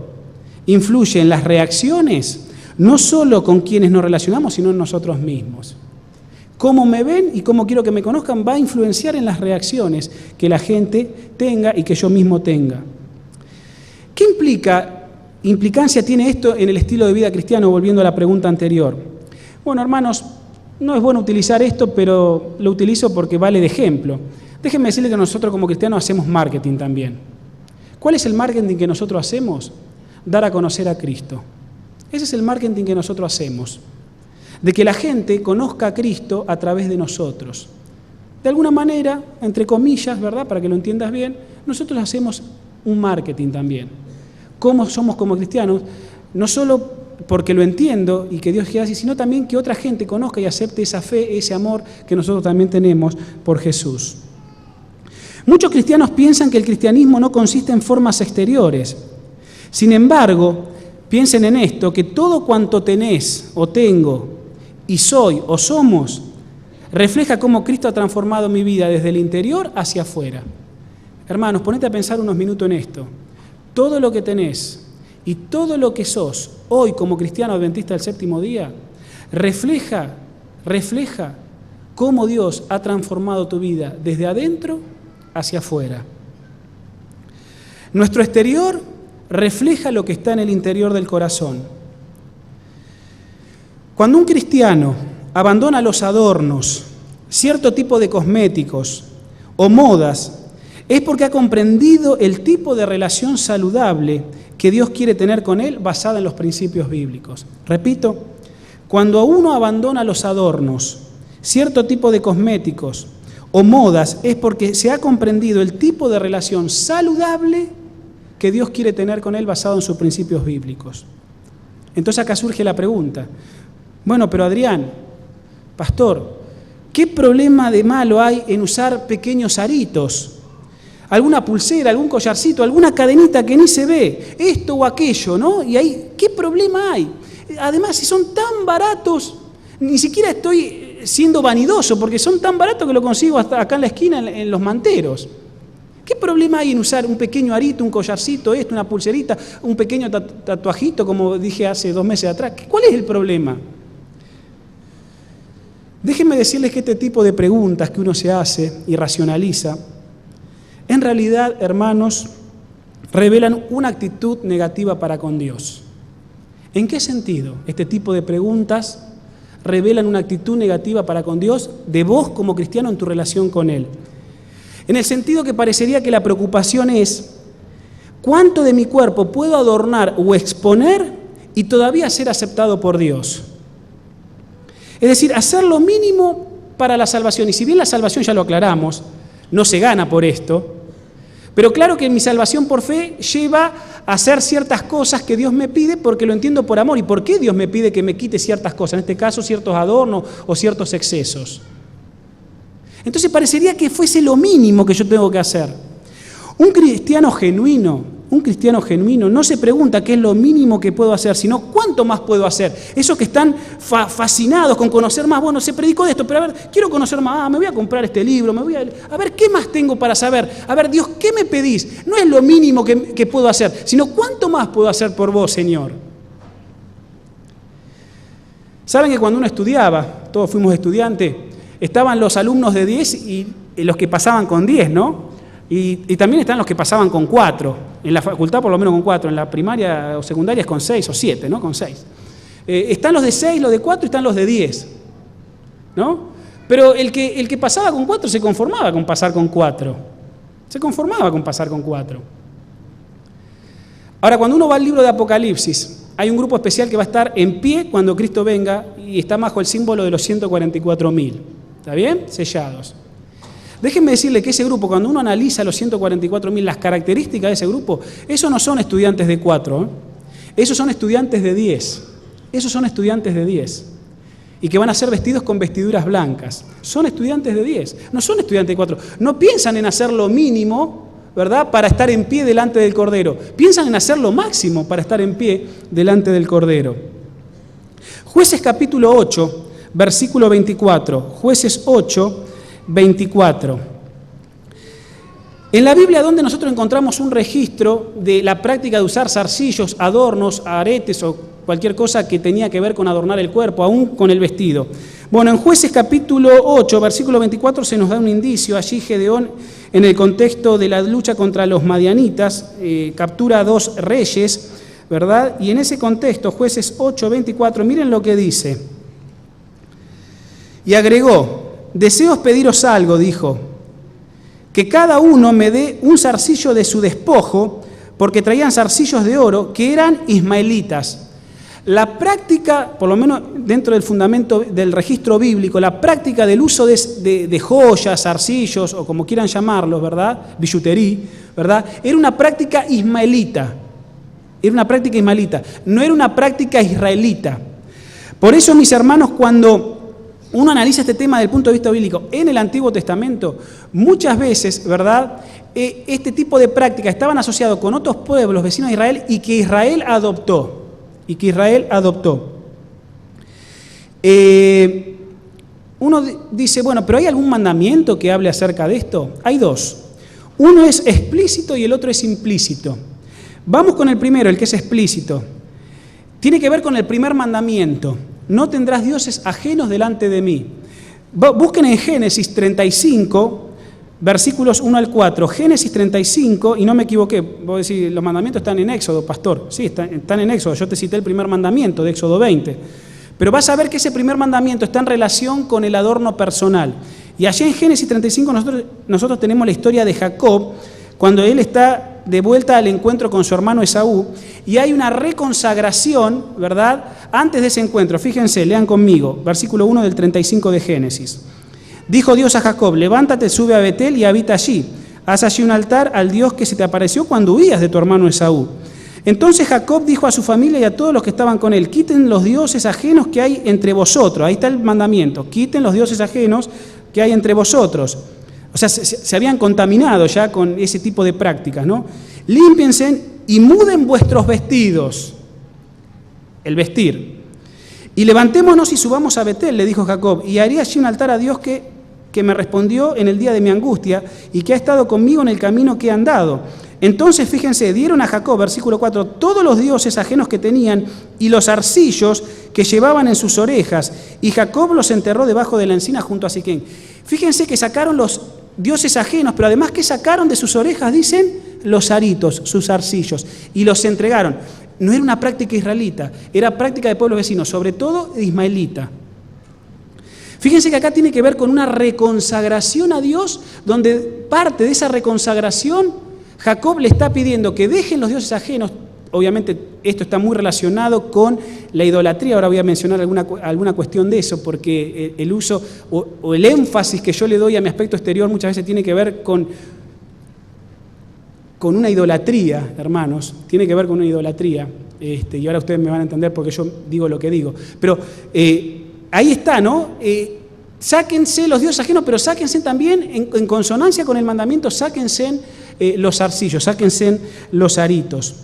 influye en las reacciones, no solo con quienes nos relacionamos, sino en nosotros mismos. Cómo me ven y cómo quiero que me conozcan va a influenciar en las reacciones que la gente tenga y que yo mismo tenga. ¿Qué implicancia tiene esto en el estilo de vida cristiano, volviendo a la pregunta anterior? Bueno, hermanos, no es bueno utilizar esto, pero lo utilizo porque vale de ejemplo. Déjenme decirles que nosotros como cristianos hacemos marketing también. ¿Cuál es el marketing que nosotros hacemos? Dar a conocer a Cristo. Ese es el marketing que nosotros hacemos, de que la gente conozca a Cristo a través de nosotros. De alguna manera, entre comillas, ¿verdad?, para que lo entiendas bien, nosotros hacemos un marketing también. ¿Cómo somos como cristianos? No solo porque lo entiendo y que Dios quiera así, sino también que otra gente conozca y acepte esa fe, ese amor que nosotros también tenemos por Jesús. Muchos cristianos piensan que el cristianismo no consiste en formas exteriores. Sin embargo, piensen en esto, que todo cuanto tenés o tengo y soy o somos, refleja cómo Cristo ha transformado mi vida desde el interior hacia afuera. Hermanos, ponete a pensar unos minutos en esto. Todo lo que tenés y todo lo que sos hoy como cristiano adventista del séptimo día, refleja cómo Dios ha transformado tu vida desde adentro hacia afuera. Nuestro exterior refleja lo que está en el interior del corazón. Cuando un cristiano abandona los adornos, cierto tipo de cosméticos o modas, es porque ha comprendido el tipo de relación saludable que Dios quiere tener con él basada en los principios bíblicos. Repito, cuando uno abandona los adornos, cierto tipo de cosméticos o modas, es porque se ha comprendido el tipo de relación saludable que Dios quiere tener con él basado en sus principios bíblicos. Entonces acá surge la pregunta, bueno, pero Adrián, pastor, ¿qué problema de malo hay en usar pequeños aritos? Alguna pulsera, algún collarcito, alguna cadenita que ni se ve, esto o aquello, ¿no? Y ahí, ¿qué problema hay? Además, si son tan baratos, ni siquiera estoy siendo vanidoso, porque son tan baratos que lo consigo hasta acá en la esquina, en los manteros. ¿Qué problema hay en usar un pequeño arito, un collarcito, una pulserita, un pequeño tatuajito, como dije hace 2 meses atrás? ¿Cuál es el problema? Déjenme decirles que este tipo de preguntas que uno se hace y racionaliza, en realidad, hermanos, revelan una actitud negativa para con Dios. ¿En qué sentido? Este tipo de preguntas revelan una actitud negativa para con Dios de vos como cristiano en tu relación con Él. En el sentido que parecería que la preocupación es ¿cuánto de mi cuerpo puedo adornar o exponer y todavía ser aceptado por Dios? Es decir, hacer lo mínimo para la salvación. Y si bien la salvación, ya lo aclaramos, no se gana por esto, pero claro que mi salvación por fe lleva a hacer ciertas cosas que Dios me pide porque lo entiendo por amor. ¿Y por qué Dios me pide que me quite ciertas cosas? En este caso, ciertos adornos o ciertos excesos. Entonces parecería que fuese lo mínimo que yo tengo que hacer. Un cristiano genuino no se pregunta qué es lo mínimo que puedo hacer, sino cuánto más puedo hacer. Esos que están fascinados con conocer más, bueno, se predicó de esto, pero a ver, quiero conocer más, me voy a comprar este libro, a ver qué más tengo para saber. A ver, Dios, ¿qué me pedís? No es lo mínimo que puedo hacer, sino cuánto más puedo hacer por vos, Señor. Saben que cuando uno estudiaba, todos fuimos estudiantes, estaban los alumnos de 10 y los que pasaban con 10, ¿no? Y también están los que pasaban con 4. En la facultad por lo menos con 4. En la primaria o secundaria es con 6 o 7, ¿no? Con 6. Están los de 6, los de 4 y están los de 10, ¿no? Pero el que pasaba con 4 se conformaba con pasar con 4. Se conformaba con pasar con 4. Ahora, cuando uno va al libro de Apocalipsis, hay un grupo especial que va a estar en pie cuando Cristo venga y está bajo el símbolo de los 144.000. ¿Está bien? Sellados. Déjenme decirle que ese grupo, cuando uno analiza los 144.000, las características de ese grupo, esos no son estudiantes de 4, ¿eh? Esos son estudiantes de 10. Esos son estudiantes de 10. Y que van a ser vestidos con vestiduras blancas. Son estudiantes de 10, no son estudiantes de 4. No piensan en hacer lo mínimo, ¿verdad?, para estar en pie delante del Cordero. Piensan en hacer lo máximo para estar en pie delante del Cordero. Jueces capítulo 8, versículo 24. Jueces 8, 24. En la Biblia, donde nosotros encontramos un registro de la práctica de usar zarcillos, adornos, aretes o cualquier cosa que tenía que ver con adornar el cuerpo, aún con el vestido. Bueno, en Jueces capítulo 8, versículo 24 se nos da un indicio. Allí Gedeón, en el contexto de la lucha contra los madianitas, captura a 2 reyes, ¿verdad? Y en ese contexto, Jueces 8, 24, miren lo que dice. Y agregó: deseos pediros algo, dijo, que cada uno me dé un zarcillo de su despojo, porque traían zarcillos de oro que eran ismaelitas. La práctica, por lo menos dentro del fundamento del registro bíblico, la práctica del uso de joyas, arcillos o como quieran llamarlos, ¿verdad? Billutería, ¿verdad? Era una práctica ismaelita. Era una práctica ismaelita, no era una práctica israelita. Por eso, mis hermanos, cuando uno analiza este tema desde el punto de vista bíblico en el Antiguo Testamento, muchas veces, ¿verdad?, este tipo de prácticas estaban asociados con otros pueblos vecinos de Israel y que Israel adoptó. Uno dice, bueno, pero ¿hay algún mandamiento que hable acerca de esto? Hay dos. Uno es explícito y el otro es implícito. Vamos con el primero, el que es explícito. Tiene que ver con el primer mandamiento. No tendrás dioses ajenos delante de mí. Busquen en Génesis 35, versículos 1 al 4. Génesis 35, y no me equivoqué, voy a decir, los mandamientos están en Éxodo, pastor. Sí, están en Éxodo. Yo te cité el primer mandamiento de Éxodo 20. Pero vas a ver que ese primer mandamiento está en relación con el adorno personal. Y allí en Génesis 35 nosotros tenemos la historia de Jacob, cuando él está de vuelta al encuentro con su hermano Esaú, y hay una reconsagración, ¿verdad?, antes de ese encuentro. Fíjense, lean conmigo, versículo 1 del 35 de Génesis. Dijo Dios a Jacob, levántate, sube a Betel y habita allí. Haz allí un altar al Dios que se te apareció cuando huías de tu hermano Esaú. Entonces Jacob dijo a su familia y a todos los que estaban con él, quiten los dioses ajenos que hay entre vosotros. Ahí está el mandamiento, quiten los dioses ajenos que hay entre vosotros. O sea, se habían contaminado ya con ese tipo de prácticas, ¿no? Límpiense y muden vuestros vestidos, el vestir. Y levantémonos y subamos a Betel, le dijo Jacob, y haré allí un altar a Dios que me respondió en el día de mi angustia y que ha estado conmigo en el camino que he andado. Entonces, fíjense, dieron a Jacob, versículo 4, todos los dioses ajenos que tenían y los arcillos que llevaban en sus orejas, y Jacob los enterró debajo de la encina junto a Siquén. Fíjense que sacaron los dioses ajenos, pero además que sacaron de sus orejas, dicen, los aritos, sus arcillos, y los entregaron. No era una práctica israelita, era práctica de pueblos vecinos, sobre todo ismaelita. Fíjense que acá tiene que ver con una reconsagración a Dios, donde parte de esa reconsagración, Jacob le está pidiendo que dejen los dioses ajenos. Obviamente esto está muy relacionado con la idolatría, ahora voy a mencionar alguna cuestión de eso, porque el uso o el énfasis que yo le doy a mi aspecto exterior muchas veces tiene que ver con una idolatría, hermanos, tiene que ver con una idolatría, y ahora ustedes me van a entender porque yo digo lo que digo. Pero ahí está, ¿no? Sáquense los dioses ajenos, pero sáquense también, en consonancia con el mandamiento, sáquense los arcillos, sáquense los aritos.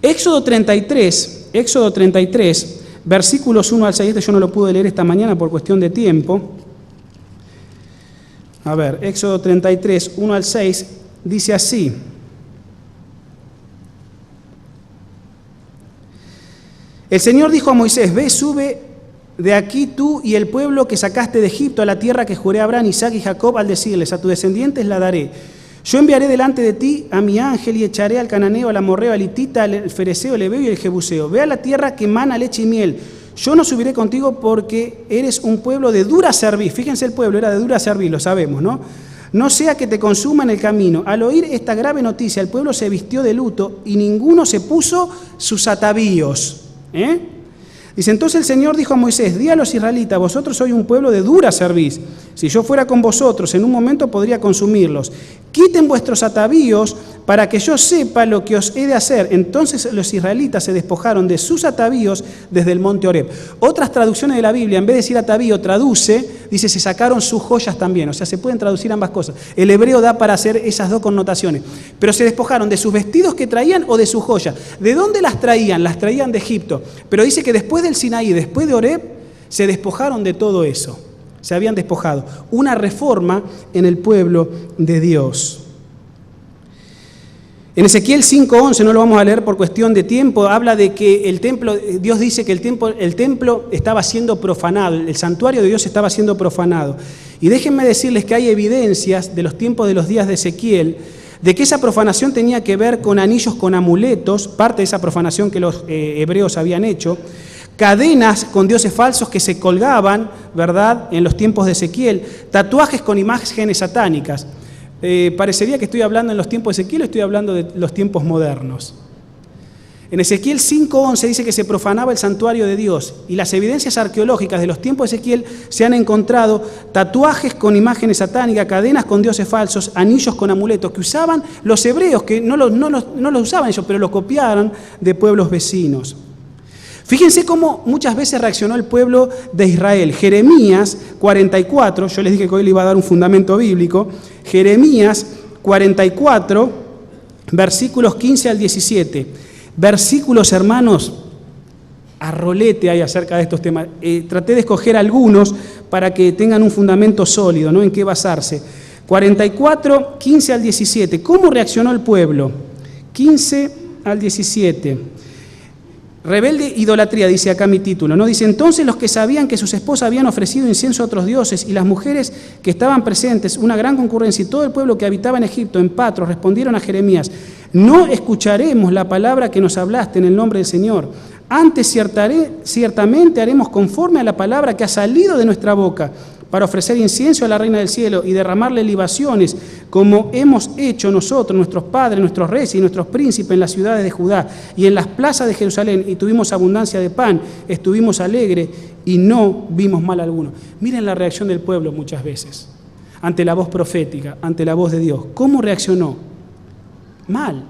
Éxodo 33, versículos 1 al 6, yo no lo pude leer esta mañana por cuestión de tiempo. A ver, Éxodo 33, 1 al 6, dice así. El Señor dijo a Moisés, ve, sube de aquí tú y el pueblo que sacaste de Egipto a la tierra que juré a Abraham, Isaac y Jacob al decirles, a tus descendientes la daré. Yo enviaré delante de ti a mi ángel y echaré al cananeo, al amorreo, al hitita, al fereceo, al heveo y al jebuseo. Ve a la tierra que mana leche y miel. Yo no subiré contigo porque eres un pueblo de dura cerviz. Fíjense, el pueblo era de dura cerviz, lo sabemos, ¿no? No sea que te consuma en el camino. Al oír esta grave noticia, el pueblo se vistió de luto y ninguno se puso sus atavíos. Dice, entonces el Señor dijo a Moisés, di a los israelitas, vosotros sois un pueblo de dura cerviz. Si yo fuera con vosotros, en un momento podría consumirlos. Quiten vuestros atavíos para que yo sepa lo que os he de hacer. Entonces los israelitas se despojaron de sus atavíos desde el monte Horeb. Otras traducciones de la Biblia, en vez de decir atavío, dice, se sacaron sus joyas también. O sea, se pueden traducir ambas cosas. El hebreo da para hacer esas dos connotaciones. Pero se despojaron de sus vestidos que traían o de sus joyas. ¿De dónde las traían? Las traían de Egipto. Pero dice que después del Sinaí, después de Horeb, se despojaron de todo eso. Se habían despojado. Una reforma en el pueblo de Dios. En Ezequiel 5:11, no lo vamos a leer por cuestión de tiempo, habla de que el templo, Dios dice que el templo estaba siendo profanado, el santuario de Dios estaba siendo profanado. Y déjenme decirles que hay evidencias de los tiempos de los días de Ezequiel, de que esa profanación tenía que ver con anillos con amuletos, parte de esa profanación que los hebreos habían hecho, cadenas con dioses falsos que se colgaban, ¿verdad?, en los tiempos de Ezequiel, tatuajes con imágenes satánicas. Parecería que estoy hablando en los tiempos de Ezequiel o estoy hablando de los tiempos modernos. En Ezequiel 5:11 dice que se profanaba el santuario de Dios, y las evidencias arqueológicas de los tiempos de Ezequiel se han encontrado tatuajes con imágenes satánicas, cadenas con dioses falsos, anillos con amuletos que usaban los hebreos, que no los usaban ellos, pero los copiaron de pueblos vecinos. Fíjense cómo muchas veces reaccionó el pueblo de Israel. Jeremías 44, yo les dije que hoy le iba a dar un fundamento bíblico, Jeremías 44, versículos 15 al 17. Versículos, hermanos, a rolete hay acerca de estos temas. Traté de escoger algunos para que tengan un fundamento sólido, ¿no? En qué basarse. 44, 15 al 17. ¿Cómo reaccionó el pueblo? 15 al 17. Rebelde idolatría, dice acá mi título, ¿no? Dice, entonces los que sabían que sus esposas habían ofrecido incienso a otros dioses y las mujeres que estaban presentes, una gran concurrencia, y todo el pueblo que habitaba en Egipto, en Patros, respondieron a Jeremías, no escucharemos la palabra que nos hablaste en el nombre del Señor. Antes ciertamente haremos conforme a la palabra que ha salido de nuestra boca para ofrecer incienso a la Reina del Cielo y derramarle libaciones, como hemos hecho nosotros, nuestros padres, nuestros reyes y nuestros príncipes en las ciudades de Judá y en las plazas de Jerusalén, y tuvimos abundancia de pan, estuvimos alegres y no vimos mal alguno. Miren la reacción del pueblo muchas veces, ante la voz profética, ante la voz de Dios. ¿Cómo reaccionó? Mal.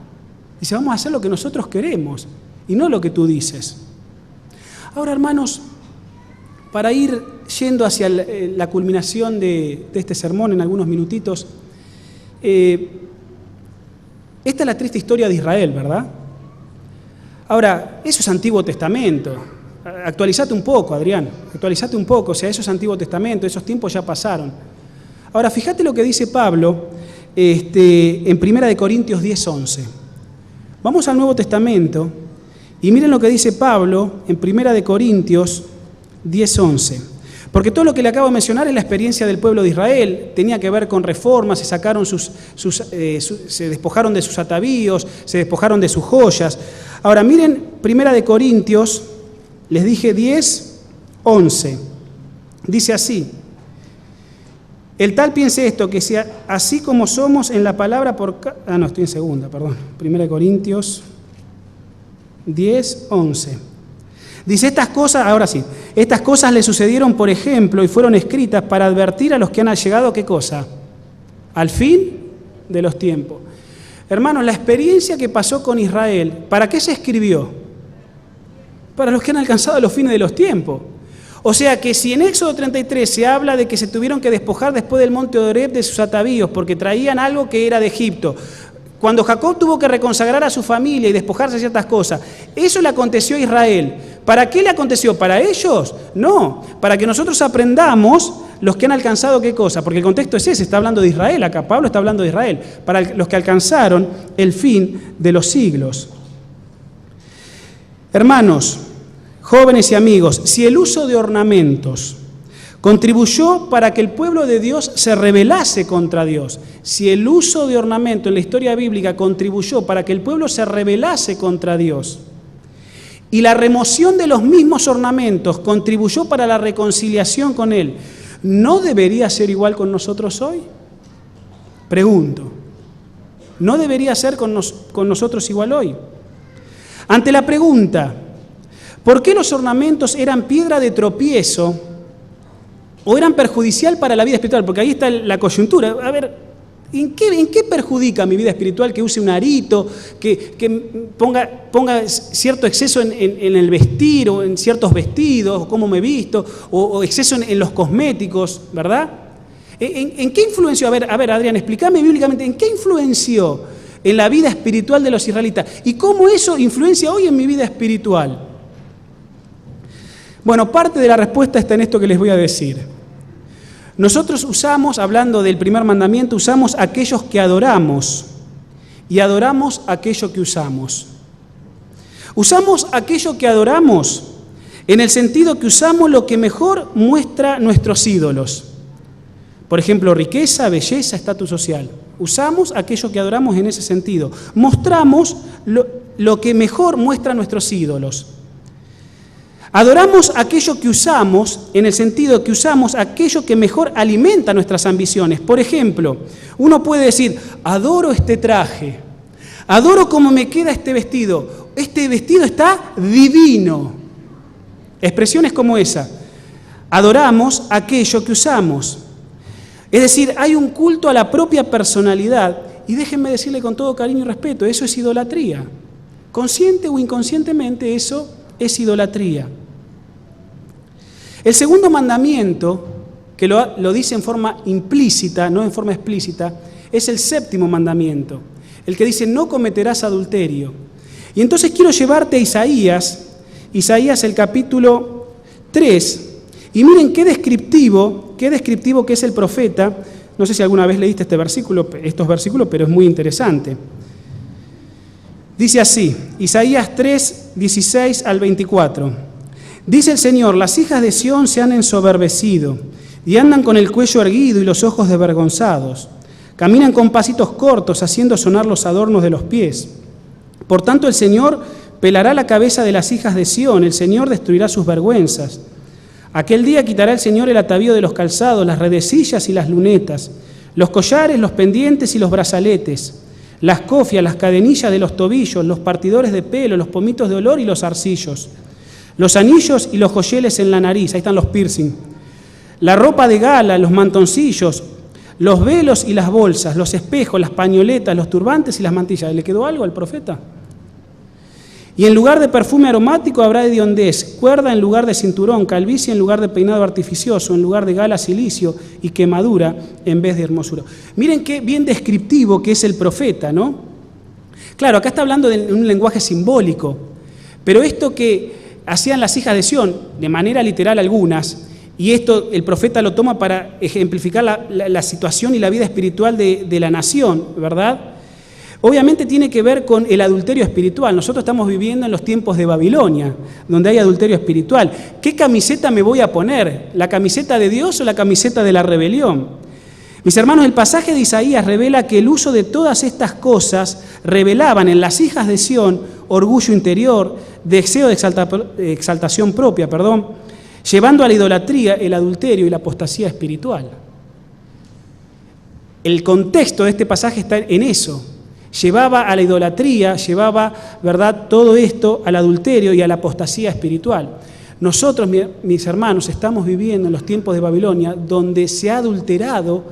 Dice, vamos a hacer lo que nosotros queremos y no lo que tú dices. Ahora, hermanos, para ir yendo hacia la culminación de este sermón en algunos minutitos, esta es la triste historia de Israel, ¿verdad? Ahora, eso es Antiguo Testamento. Actualizate un poco, Adrián, actualizate un poco, o sea, eso es Antiguo Testamento, esos tiempos ya pasaron. Ahora, fíjate lo que dice Pablo en 1 Corintios 10:11. Vamos al Nuevo Testamento y miren lo que dice Pablo en 1 Corintios 10:11. Porque todo lo que le acabo de mencionar es la experiencia del pueblo de Israel, tenía que ver con reformas, se despojaron de sus atavíos, se despojaron de sus joyas. Ahora miren 1 Corintios, les dije 10:11, dice así, el tal piense esto, que sea así como somos en la palabra estoy en segunda, perdón, 1 Corintios 10:11. Dice, estas cosas, ahora sí, estas cosas le sucedieron, por ejemplo, y fueron escritas para advertir a los que han llegado, ¿qué cosa? Al fin de los tiempos. Hermanos, la experiencia que pasó con Israel, ¿para qué se escribió? Para los que han alcanzado los fines de los tiempos. O sea que si en Éxodo 33 se habla de que se tuvieron que despojar después del monte Horeb de sus atavíos porque traían algo que era de Egipto, cuando Jacob tuvo que reconsagrar a su familia y despojarse de ciertas cosas, eso le aconteció a Israel. ¿Para qué le aconteció? ¿Para ellos? No, para que nosotros aprendamos los que han alcanzado qué cosa, porque el contexto es ese, está hablando de Israel, acá Pablo está hablando de Israel, para los que alcanzaron el fin de los siglos. Hermanos, jóvenes y amigos, si el uso de ornamentos contribuyó para que el pueblo de Dios se rebelase contra Dios, si el uso de ornamentos en la historia bíblica contribuyó para que el pueblo se rebelase contra Dios, y la remoción de los mismos ornamentos contribuyó para la reconciliación con Él, ¿no debería ser igual con nosotros hoy? Pregunto, ¿no debería ser con nosotros igual hoy? Ante la pregunta, ¿por qué los ornamentos eran piedra de tropiezo o eran perjudicial para la vida espiritual? Porque ahí está la coyuntura. A ver, ¿en qué perjudica mi vida espiritual que use un arito, que ponga cierto exceso en el vestir o en ciertos vestidos, o cómo me visto, o exceso en los cosméticos, ¿verdad? ¿En qué influenció? A ver, Adrián, explícame bíblicamente, ¿en qué influenció en la vida espiritual de los israelitas? ¿Y cómo eso influencia hoy en mi vida espiritual? Bueno, parte de la respuesta está en esto que les voy a decir. Nosotros usamos, hablando del primer mandamiento, usamos aquellos que adoramos y adoramos aquello que usamos. Usamos aquello que adoramos en el sentido que usamos lo que mejor muestra nuestros ídolos. Por ejemplo, riqueza, belleza, estatus social. Usamos aquello que adoramos en ese sentido. Mostramos lo que mejor muestra nuestros ídolos. Adoramos aquello que usamos en el sentido que usamos aquello que mejor alimenta nuestras ambiciones. Por ejemplo, uno puede decir, adoro este traje, adoro cómo me queda este vestido, este vestido está divino. Expresiones como esa. Adoramos aquello que usamos. Es decir, hay un culto a la propia personalidad. Y déjenme decirle con todo cariño y respeto, eso es idolatría. Consciente o inconscientemente, eso es idolatría. El segundo mandamiento, que lo dice en forma implícita, no en forma explícita, es el séptimo mandamiento, el que dice no cometerás adulterio. Y entonces quiero llevarte a Isaías el capítulo 3, y miren qué descriptivo que es el profeta. No sé si alguna vez leíste estos versículos, pero es muy interesante. Dice así, Isaías 3, 16 al 24. Dice el Señor, las hijas de Sión se han ensoberbecido y andan con el cuello erguido y los ojos desvergonzados. Caminan con pasitos cortos, haciendo sonar los adornos de los pies. Por tanto, el Señor pelará la cabeza de las hijas de Sión, el Señor destruirá sus vergüenzas. Aquel día quitará el Señor el atavío de los calzados, las redecillas y las lunetas, los collares, los pendientes y los brazaletes, las cofias, las cadenillas de los tobillos, los partidores de pelo, los pomitos de olor y los zarcillos, los anillos y los joyeles en la nariz, ahí están los piercing, la ropa de gala, los mantoncillos, los velos y las bolsas, los espejos, las pañoletas, los turbantes y las mantillas. ¿Le quedó algo al profeta? Y en lugar de perfume aromático habrá hediondez, cuerda en lugar de cinturón, calvicie en lugar de peinado artificioso, en lugar de gala silicio y quemadura en vez de hermosura. Miren qué bien descriptivo que es el profeta, ¿no? Claro, acá está hablando de un lenguaje simbólico, pero esto que hacían las hijas de Sión, de manera literal algunas, y esto el profeta lo toma para ejemplificar la situación y la vida espiritual de la nación, ¿verdad? Obviamente tiene que ver con el adulterio espiritual. Nosotros estamos viviendo en los tiempos de Babilonia, donde hay adulterio espiritual. ¿Qué camiseta me voy a poner? ¿La camiseta de Dios o la camiseta de la rebelión? Mis hermanos, el pasaje de Isaías revela que el uso de todas estas cosas revelaban en las hijas de Sión orgullo interior, deseo de exaltación propia, llevando a la idolatría, el adulterio y la apostasía espiritual. El contexto de este pasaje está en eso. Llevaba a la idolatría, llevaba, ¿verdad?, todo esto al adulterio y a la apostasía espiritual. Nosotros, mis hermanos, estamos viviendo en los tiempos de Babilonia, donde se ha adulterado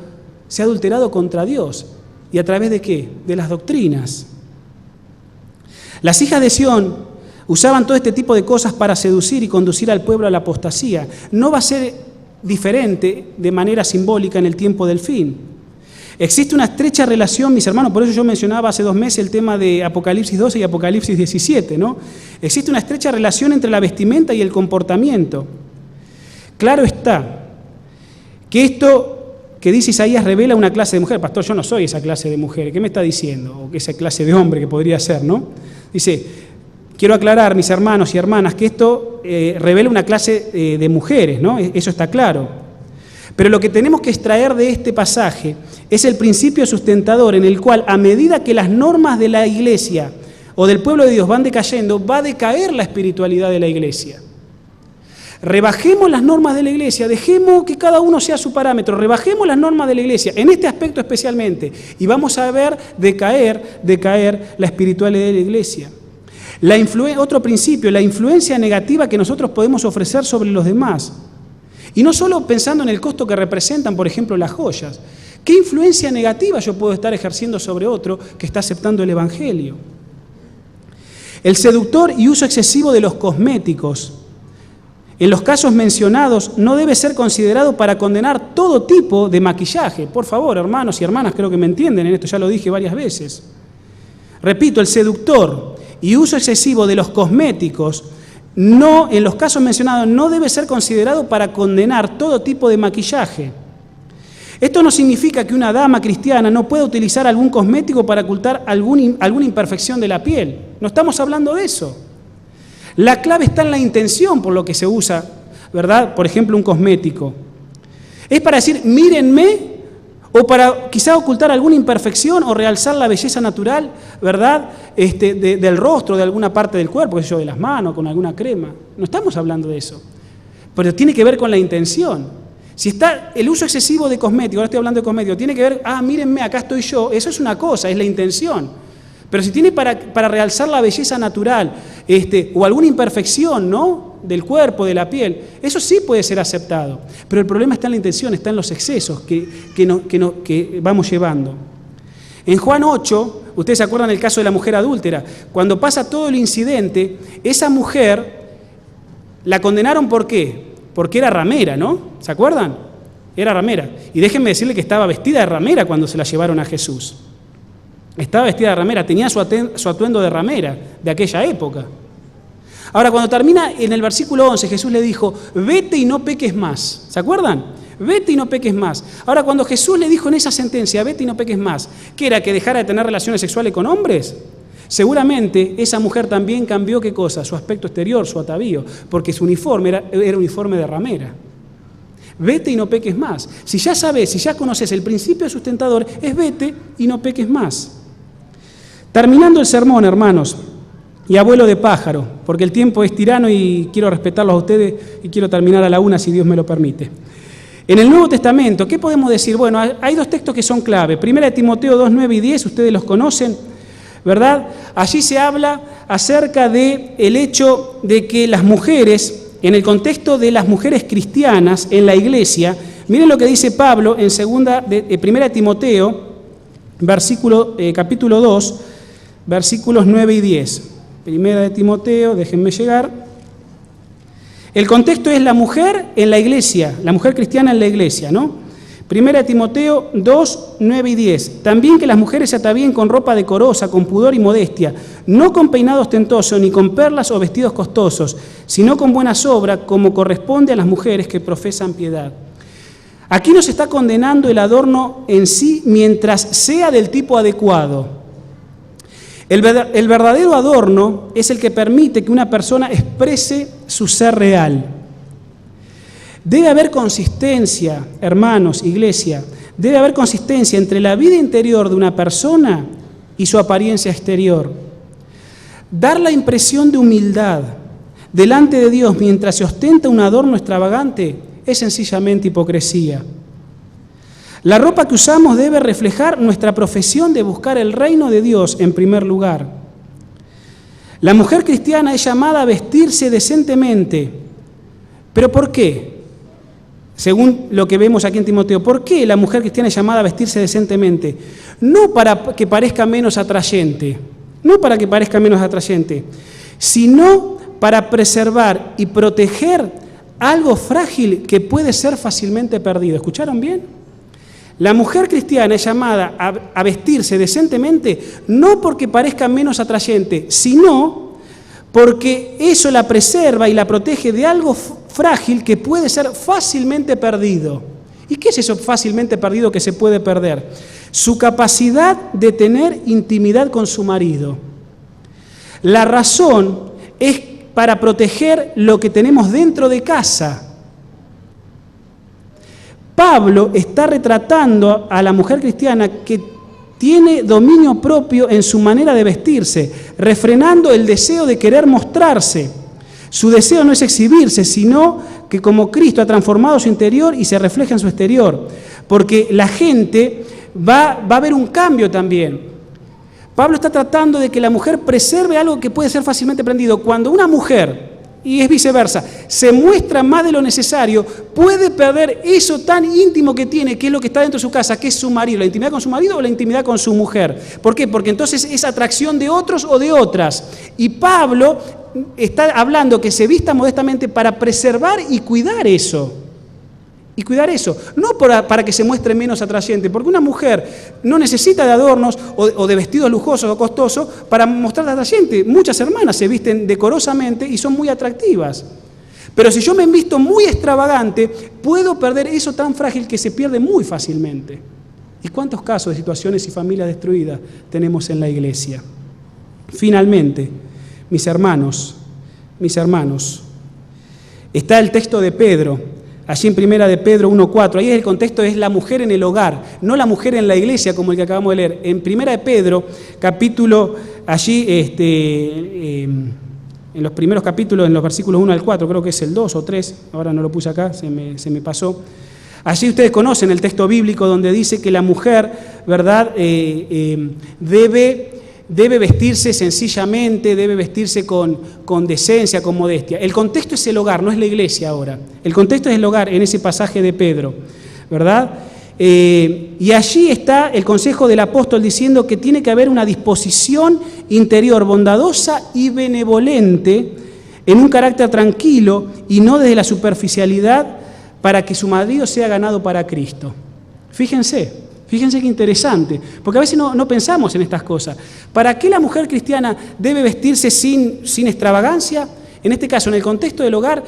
contra Dios. ¿Y a través de qué? De las doctrinas. Las hijas de Sión usaban todo este tipo de cosas para seducir y conducir al pueblo a la apostasía. No va a ser diferente de manera simbólica en el tiempo del fin. Existe una estrecha relación, mis hermanos, por eso yo mencionaba hace 2 meses el tema de Apocalipsis 12 y Apocalipsis 17, ¿no? Existe una estrecha relación entre la vestimenta y el comportamiento. Claro está que esto que dice Isaías revela una clase de mujer. Pastor, yo no soy esa clase de mujer, ¿qué me está diciendo? O esa clase de hombre que podría ser, ¿no? Dice, quiero aclarar, mis hermanos y hermanas, que esto revela una clase de mujeres, ¿no? Eso está claro. Pero lo que tenemos que extraer de este pasaje es el principio sustentador en el cual, a medida que las normas de la iglesia o del pueblo de Dios van decayendo, va a decaer la espiritualidad de la iglesia. Rebajemos las normas de la iglesia, dejemos que cada uno sea su parámetro, rebajemos las normas de la iglesia, en este aspecto especialmente, y vamos a ver decaer la espiritualidad de la iglesia. Otro principio, la influencia negativa que nosotros podemos ofrecer sobre los demás. Y no solo pensando en el costo que representan, por ejemplo, las joyas. ¿Qué influencia negativa yo puedo estar ejerciendo sobre otro que está aceptando el Evangelio? El seductor y uso excesivo de los cosméticos, en los casos mencionados, no debe ser considerado para condenar todo tipo de maquillaje. Por favor, hermanos y hermanas, creo que me entienden en esto, ya lo dije varias veces. Repito, el seductor y uso excesivo de los cosméticos, no, en los casos mencionados, no debe ser considerado para condenar todo tipo de maquillaje. Esto no significa que una dama cristiana no pueda utilizar algún cosmético para ocultar alguna imperfección de la piel. No estamos hablando de eso. La clave está en la intención por lo que se usa, ¿verdad? Por ejemplo, un cosmético. Es para decir, mírenme, o para quizá ocultar alguna imperfección o realzar la belleza natural, ¿verdad? Del rostro, de alguna parte del cuerpo, de las manos, con alguna crema. No estamos hablando de eso. Pero tiene que ver con la intención. Si está el uso excesivo de cosméticos, ahora estoy hablando de cosméticos, tiene que ver, mírenme, acá estoy yo, eso es una cosa, es la intención. Pero si tiene para realzar la belleza natural, o alguna imperfección, ¿no?, del cuerpo, de la piel, eso sí puede ser aceptado. Pero el problema está en la intención, está en los excesos que vamos llevando. En Juan 8, ustedes se acuerdan del caso de la mujer adúltera. Cuando pasa todo el incidente, esa mujer la condenaron ¿por qué? Porque era ramera, ¿no? ¿Se acuerdan? Era ramera. Y déjenme decirle que estaba vestida de ramera cuando se la llevaron a Jesús. Estaba vestida de ramera, tenía su atuendo de ramera de aquella época. Ahora, cuando termina en el versículo 11, Jesús le dijo, vete y no peques más. ¿Se acuerdan? Vete y no peques más. Ahora, cuando Jesús le dijo en esa sentencia, vete y no peques más, ¿qué era? ¿Que dejara de tener relaciones sexuales con hombres? Seguramente esa mujer también cambió, ¿qué cosa? Su aspecto exterior, su atavío, porque su uniforme era uniforme de ramera. Vete y no peques más. Si ya sabes, si ya conoces el principio sustentador, es vete y no peques más. Terminando el sermón, hermanos, y abuelo de pájaro, porque el tiempo es tirano y quiero respetarlos a ustedes y quiero terminar a la una si Dios me lo permite. En el Nuevo Testamento, ¿qué podemos decir? Bueno, hay dos textos que son clave. Primera de Timoteo 2, 9 y 10, ustedes los conocen, ¿verdad? Allí se habla acerca del hecho de que las mujeres, en el contexto de las mujeres cristianas en la iglesia, miren lo que dice Pablo en Primera de Timoteo, capítulo 2, versículos 9 y 10. Primera de Timoteo, déjenme llegar. El contexto es la mujer en la iglesia, la mujer cristiana en la iglesia, ¿no? Primera de Timoteo 2, 9 y 10. También que las mujeres se atavíen con ropa decorosa, con pudor y modestia, no con peinado ostentoso, ni con perlas o vestidos costosos, sino con buenas obras, como corresponde a las mujeres que profesan piedad. Aquí nos está condenando el adorno en sí mientras sea del tipo adecuado. El verdadero adorno es el que permite que una persona exprese su ser real. Debe haber consistencia, hermanos, iglesia, debe haber consistencia entre la vida interior de una persona y su apariencia exterior. Dar la impresión de humildad delante de Dios mientras se ostenta un adorno extravagante es sencillamente hipocresía. La ropa que usamos debe reflejar nuestra profesión de buscar el reino de Dios en primer lugar. La mujer cristiana es llamada a vestirse decentemente. ¿Pero por qué? Según lo que vemos aquí en Timoteo, ¿por qué la mujer cristiana es llamada a vestirse decentemente? No para que parezca menos atrayente, sino para preservar y proteger algo frágil que puede ser fácilmente perdido. ¿Escucharon bien? La mujer cristiana es llamada a vestirse decentemente no porque parezca menos atrayente, sino porque eso la preserva y la protege de algo frágil que puede ser fácilmente perdido. ¿Y qué es eso fácilmente perdido que se puede perder? Su capacidad de tener intimidad con su marido. La razón es para proteger lo que tenemos dentro de casa. Pablo está retratando a la mujer cristiana que tiene dominio propio en su manera de vestirse, refrenando el deseo de querer mostrarse. Su deseo no es exhibirse, sino que como Cristo ha transformado su interior y se refleja en su exterior, porque la gente va a ver un cambio también. Pablo está tratando de que la mujer preserve algo que puede ser fácilmente prendido. Cuando una mujer, y es viceversa, se muestra más de lo necesario, puede perder eso tan íntimo que tiene, que es lo que está dentro de su casa, que es su marido, la intimidad con su marido o la intimidad con su mujer. ¿Por qué? Porque entonces es atracción de otros o de otras. Y Pablo está hablando que se vista modestamente para preservar y cuidar eso. No para que se muestre menos atrayente, porque una mujer no necesita de adornos o de vestidos lujosos o costosos para mostrarse atrayente. Muchas hermanas se visten decorosamente y son muy atractivas. Pero si yo me visto muy extravagante, puedo perder eso tan frágil que se pierde muy fácilmente. ¿Y cuántos casos de situaciones y familias destruidas tenemos en la iglesia? Finalmente, mis hermanos, está el texto de Pedro. Allí en Primera de Pedro 1:4, ahí el contexto es la mujer en el hogar, no la mujer en la iglesia como el que acabamos de leer. En Primera de Pedro, capítulo, allí en los primeros capítulos, en los versículos 1 al 4, creo que es el 2 o 3, ahora no lo puse acá, se me pasó. Allí ustedes conocen el texto bíblico donde dice que la mujer, ¿verdad?, debe debe vestirse sencillamente, debe vestirse con decencia, con modestia. El contexto es el hogar, no es la iglesia ahora. El contexto es el hogar en ese pasaje de Pedro, ¿verdad? Y allí está el consejo del apóstol diciendo que tiene que haber una disposición interior bondadosa y benevolente en un carácter tranquilo y no desde la superficialidad para que su marido sea ganado para Cristo. Fíjense qué interesante, porque a veces no pensamos en estas cosas. ¿Para qué la mujer cristiana debe vestirse sin extravagancia? En este caso, en el contexto del hogar,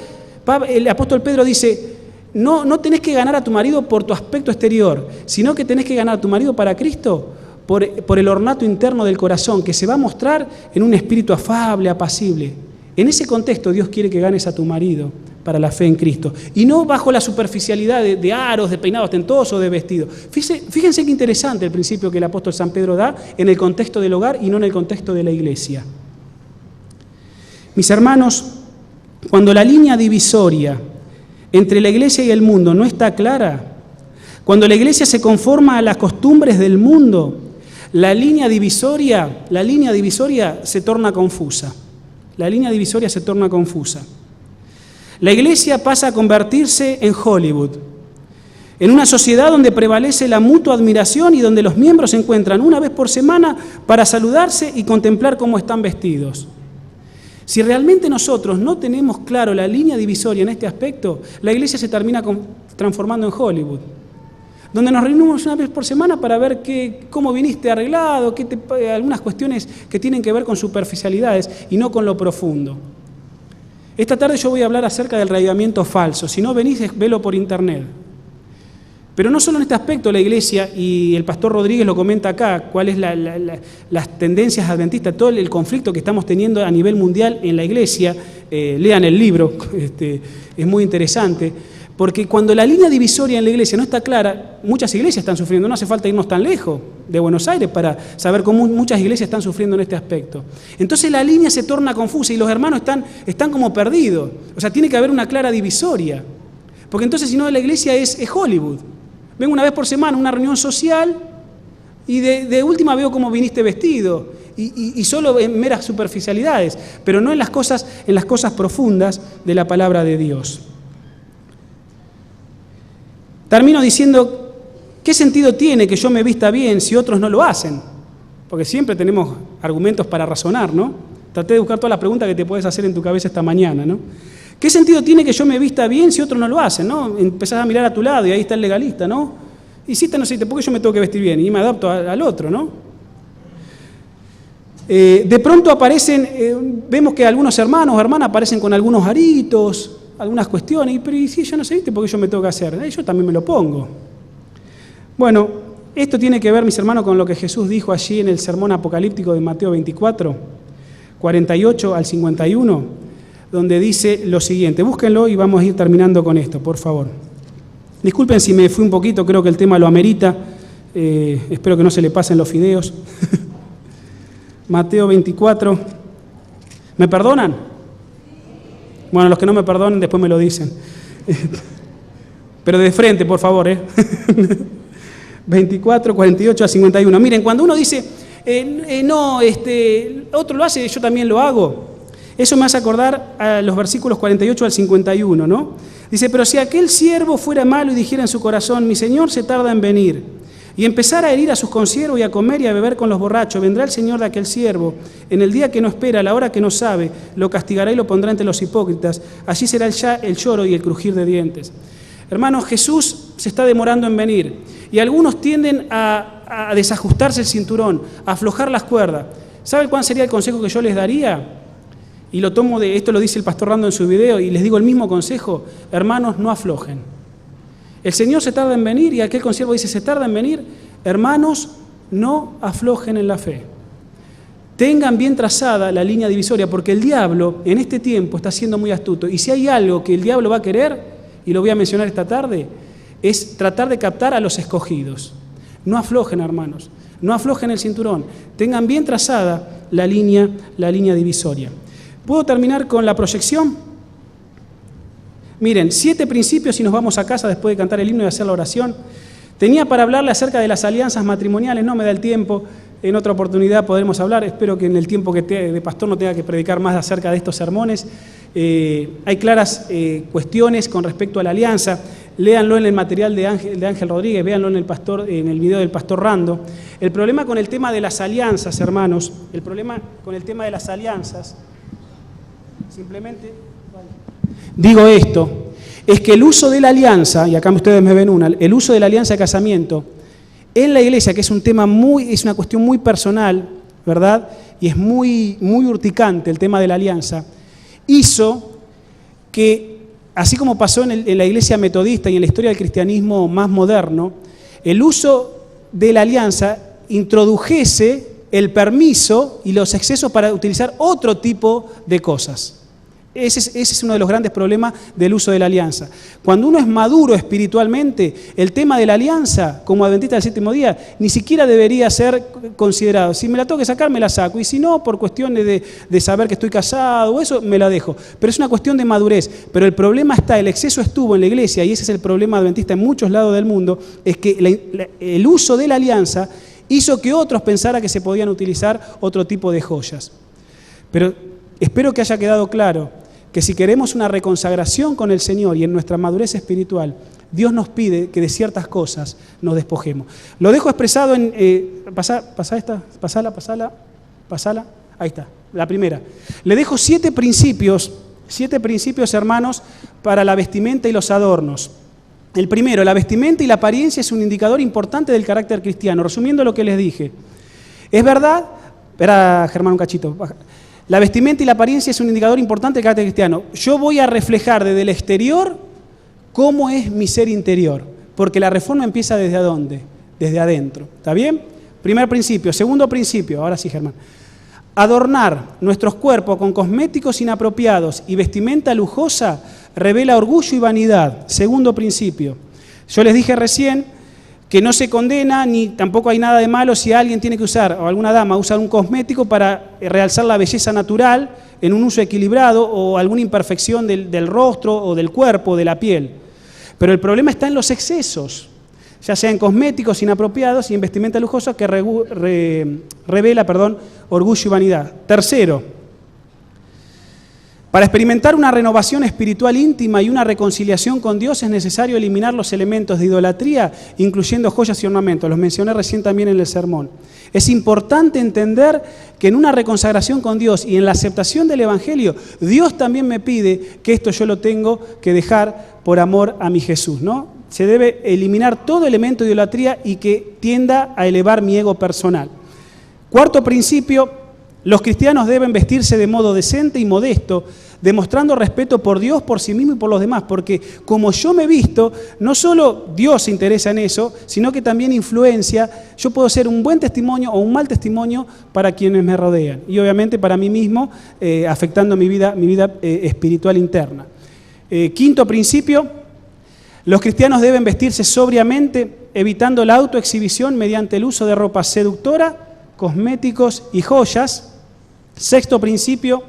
el apóstol Pedro dice, no tenés que ganar a tu marido por tu aspecto exterior, sino que tenés que ganar a tu marido para Cristo por el ornato interno del corazón, que se va a mostrar en un espíritu afable, apacible. En ese contexto Dios quiere que ganes a tu marido para la fe en Cristo, y no bajo la superficialidad de aros, de peinados ostentosos, de vestidos. Fíjense qué interesante el principio que el apóstol San Pedro da en el contexto del hogar y no en el contexto de la iglesia. Mis hermanos, cuando la línea divisoria entre la iglesia y el mundo no está clara, cuando la iglesia se conforma a las costumbres del mundo, la línea divisoria se torna confusa. La línea divisoria se torna confusa. La iglesia pasa a convertirse en Hollywood, en una sociedad donde prevalece la mutua admiración y donde los miembros se encuentran una vez por semana para saludarse y contemplar cómo están vestidos. Si realmente nosotros no tenemos claro la línea divisoria en este aspecto, la iglesia se termina transformando en Hollywood, donde nos reunimos una vez por semana para ver cómo viniste arreglado, algunas cuestiones que tienen que ver con superficialidades y no con lo profundo. Esta tarde yo voy a hablar acerca del reavivamiento falso. Si no venís, velo por internet. Pero no solo en este aspecto la iglesia, y el pastor Rodríguez lo comenta acá, cuáles las tendencias adventistas, todo el conflicto que estamos teniendo a nivel mundial en la iglesia. Lean el libro, es muy interesante. Porque cuando la línea divisoria en la iglesia no está clara, muchas iglesias están sufriendo. No hace falta irnos tan lejos de Buenos Aires para saber cómo muchas iglesias están sufriendo en este aspecto. Entonces la línea se torna confusa y los hermanos están como perdidos. O sea, tiene que haber una clara divisoria. Porque entonces si no, la iglesia es Hollywood. Vengo una vez por semana a una reunión social y de última veo cómo viniste vestido. Y solo en meras superficialidades, pero no en las cosas profundas de la palabra de Dios. Termino diciendo, ¿qué sentido tiene que yo me vista bien si otros no lo hacen? Porque siempre tenemos argumentos para razonar, ¿no? Traté de buscar todas las preguntas que te puedes hacer en tu cabeza esta mañana, ¿no? ¿Qué sentido tiene que yo me vista bien si otros no lo hacen, ¿no? Empezás a mirar a tu lado y ahí está el legalista, ¿no? Hiciste, no sé, ¿por qué yo me tengo que vestir bien? Y me adapto al otro, ¿no? De pronto aparecen, vemos que algunos hermanos o hermanas aparecen con algunos aritos, algunas cuestiones, pero ¿y si yo no sé, viste por qué yo me tengo que hacer? Yo también me lo pongo. Bueno, esto tiene que ver, mis hermanos, con lo que Jesús dijo allí en el sermón apocalíptico de Mateo 24, 48 al 51, donde dice lo siguiente. Búsquenlo y vamos a ir terminando con esto, por favor. Disculpen si me fui un poquito, creo que el tema lo amerita. Espero que no se le pasen los fideos. Mateo 24. ¿Me perdonan? Bueno, los que no me perdonen después me lo dicen. Pero de frente, por favor. 24, 48 a 51. Miren, cuando uno dice, otro lo hace, yo también lo hago. Eso me hace acordar a los versículos 48 al 51, ¿no? Dice, pero si aquel siervo fuera malo y dijera en su corazón, mi señor se tarda en venir, y empezara a herir a sus consiervos y a comer y a beber con los borrachos, vendrá el señor de aquel siervo, en el día que no espera, a la hora que no sabe, lo castigará y lo pondrá entre los hipócritas, allí será el lloro y el crujir de dientes. Hermanos, Jesús se está demorando en venir, y algunos tienden a desajustarse el cinturón, a aflojar las cuerdas. ¿Saben cuál sería el consejo que yo les daría? Y lo tomo esto lo dice el pastor Rando en su video, y les digo el mismo consejo: hermanos, no aflojen. El Señor se tarda en venir, y aquel consiervo dice, se tarda en venir. Hermanos, no aflojen en la fe. Tengan bien trazada la línea divisoria, porque el diablo en este tiempo está siendo muy astuto. Y si hay algo que el diablo va a querer, y lo voy a mencionar esta tarde, es tratar de captar a los escogidos. No aflojen, hermanos. No aflojen el cinturón. Tengan bien trazada la línea divisoria. ¿Puedo terminar con la proyección? Miren, 7 principios y nos vamos a casa después de cantar el himno y hacer la oración. Tenía para hablarle acerca de las alianzas matrimoniales, no me da el tiempo, en otra oportunidad podremos hablar. Espero que en el tiempo de pastor no tenga que predicar más acerca de estos sermones. Hay claras cuestiones con respecto a la alianza. Léanlo en el material de Ángel Rodríguez, véanlo en el video del pastor Rando. El problema con el tema de las alianzas, hermanos, simplemente digo esto, es que el uso de la alianza, y acá ustedes me ven el uso de la alianza de casamiento en la iglesia, que es es una cuestión muy personal, ¿verdad? Y es muy, muy urticante el tema de la alianza, hizo que, así como pasó en la iglesia metodista y en la historia del cristianismo más moderno, el uso de la alianza introdujese el permiso y los excesos para utilizar otro tipo de cosas. Ese es uno de los grandes problemas del uso de la alianza. Cuando uno es maduro espiritualmente, el tema de la alianza, como adventista del séptimo día, ni siquiera debería ser considerado. Si me la tengo que sacar, me la saco. Y si no, por cuestiones de saber que estoy casado o eso, me la dejo. Pero es una cuestión de madurez. Pero el problema el exceso estuvo en la iglesia, y ese es el problema adventista en muchos lados del mundo, es que el uso de la alianza hizo que otros pensaran que se podían utilizar otro tipo de joyas. Pero espero que haya quedado claro que si queremos una reconsagración con el Señor y en nuestra madurez espiritual, Dios nos pide que de ciertas cosas nos despojemos. Lo dejo expresado en... pasala. Ahí está, la primera. Le dejo 7 principios, hermanos, para la vestimenta y los adornos. El primero, la vestimenta y la apariencia es un indicador importante del carácter cristiano. Resumiendo lo que les dije. Es verdad... Espera, Germán, un cachito. Baja. La vestimenta y la apariencia es un indicador importante del carácter cristiano. Yo voy a reflejar desde el exterior cómo es mi ser interior, porque la reforma empieza ¿desde dónde? Desde adentro. ¿Está bien? Primer principio. Segundo principio, ahora sí, Germán. Adornar nuestros cuerpos con cosméticos inapropiados y vestimenta lujosa revela orgullo y vanidad. Segundo principio. Yo les dije recién que no se condena ni tampoco hay nada de malo si alguien tiene que usar, o alguna dama usa un cosmético para realzar la belleza natural en un uso equilibrado o alguna imperfección del rostro o del cuerpo o de la piel. Pero el problema está en los excesos, ya sea en cosméticos inapropiados y en vestimenta lujosa que revela orgullo y vanidad. Tercero, para experimentar una renovación espiritual íntima y una reconciliación con Dios es necesario eliminar los elementos de idolatría, incluyendo joyas y ornamentos. Los mencioné recién también en el sermón. Es importante entender que en una reconsagración con Dios y en la aceptación del Evangelio, Dios también me pide que esto yo lo tengo que dejar por amor a mi Jesús, ¿no? Se debe eliminar todo elemento de idolatría y que tienda a elevar mi ego personal. Cuarto principio, los cristianos deben vestirse de modo decente y modesto, demostrando respeto por Dios, por sí mismo y por los demás, porque como yo me visto, no solo Dios se interesa en eso, sino que también influencia, yo puedo ser un buen testimonio o un mal testimonio para quienes me rodean, y obviamente para mí mismo, afectando mi vida espiritual interna. Quinto principio, los cristianos deben vestirse sobriamente, evitando la autoexhibición mediante el uso de ropa seductora, cosméticos y joyas. Sexto principio,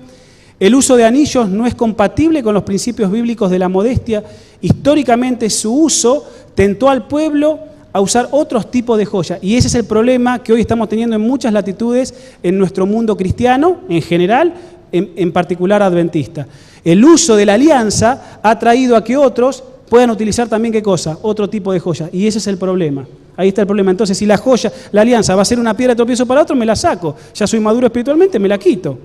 el uso de anillos no es compatible con los principios bíblicos de la modestia. Históricamente su uso tentó al pueblo a usar otros tipos de joyas. Y ese es el problema que hoy estamos teniendo en muchas latitudes en nuestro mundo cristiano, en general, en particular adventista. El uso de la alianza ha traído a que otros puedan utilizar también, ¿qué cosa? Otro tipo de joya. Y ese es el problema. Ahí está el problema. Entonces, si la joya, la alianza va a ser una piedra de tropiezo para otro, me la saco. Ya soy maduro espiritualmente, me la quito.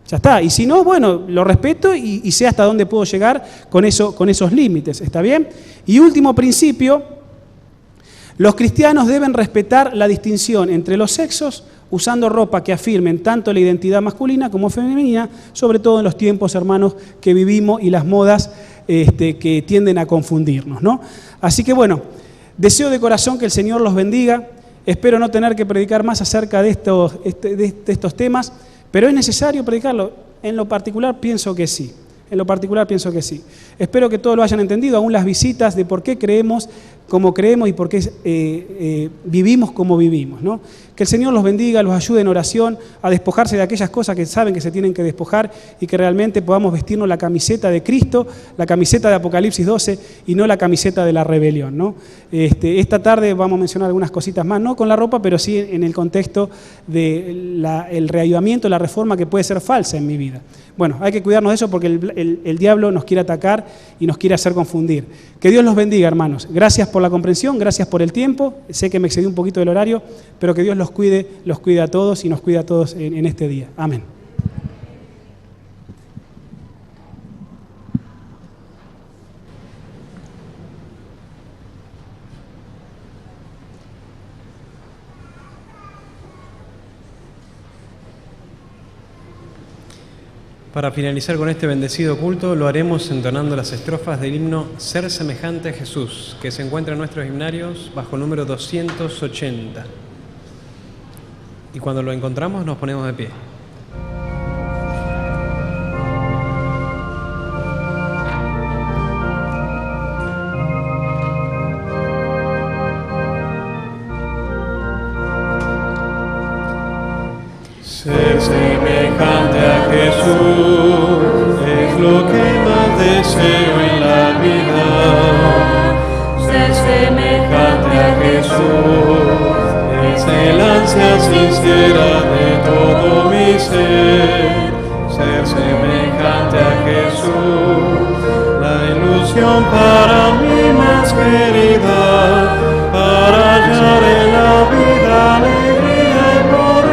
Ya está. Y si no, bueno, lo respeto y sé hasta dónde puedo llegar con esos límites. ¿Está bien? Y último principio, los cristianos deben respetar la distinción entre los sexos usando ropa que afirmen tanto la identidad masculina como femenina, sobre todo en los tiempos, hermanos, que vivimos y las modas que tienden a confundirnos, ¿no? Así que bueno, deseo de corazón que el Señor los bendiga. Espero no tener que predicar más acerca de estos temas, pero es necesario predicarlo. En lo particular pienso que sí. Espero que todos lo hayan entendido, aún las visitas de por qué creemos como creemos y por qué vivimos como vivimos, ¿no? Que el Señor los bendiga, los ayude en oración a despojarse de aquellas cosas que saben que se tienen que despojar y que realmente podamos vestirnos la camiseta de Cristo, la camiseta de Apocalipsis 12 y no la camiseta de la rebelión, ¿no? Esta tarde vamos a mencionar algunas cositas más, no con la ropa, pero sí en el contexto del reavivamiento, la reforma que puede ser falsa en mi vida. Bueno, hay que cuidarnos de eso porque el diablo nos quiere atacar y nos quiere hacer confundir. Que Dios los bendiga, hermanos. Gracias por la comprensión, gracias por el tiempo. Sé que me excedí un poquito del horario, pero que Dios los cuide a todos y nos cuide a todos en este día. Amén. Para finalizar con este bendecido culto, lo haremos entonando las estrofas del himno Ser semejante a Jesús, que se encuentra en nuestros himnarios bajo el número 280. Y cuando lo encontramos nos ponemos de pie. Ser semejante a Jesús es lo que más deseo en la vida. Ser semejante a Jesús es el ansia sincera de todo mi ser. Ser semejante a Jesús, la ilusión para mí más querida, para hallar en la vida alegría y poder.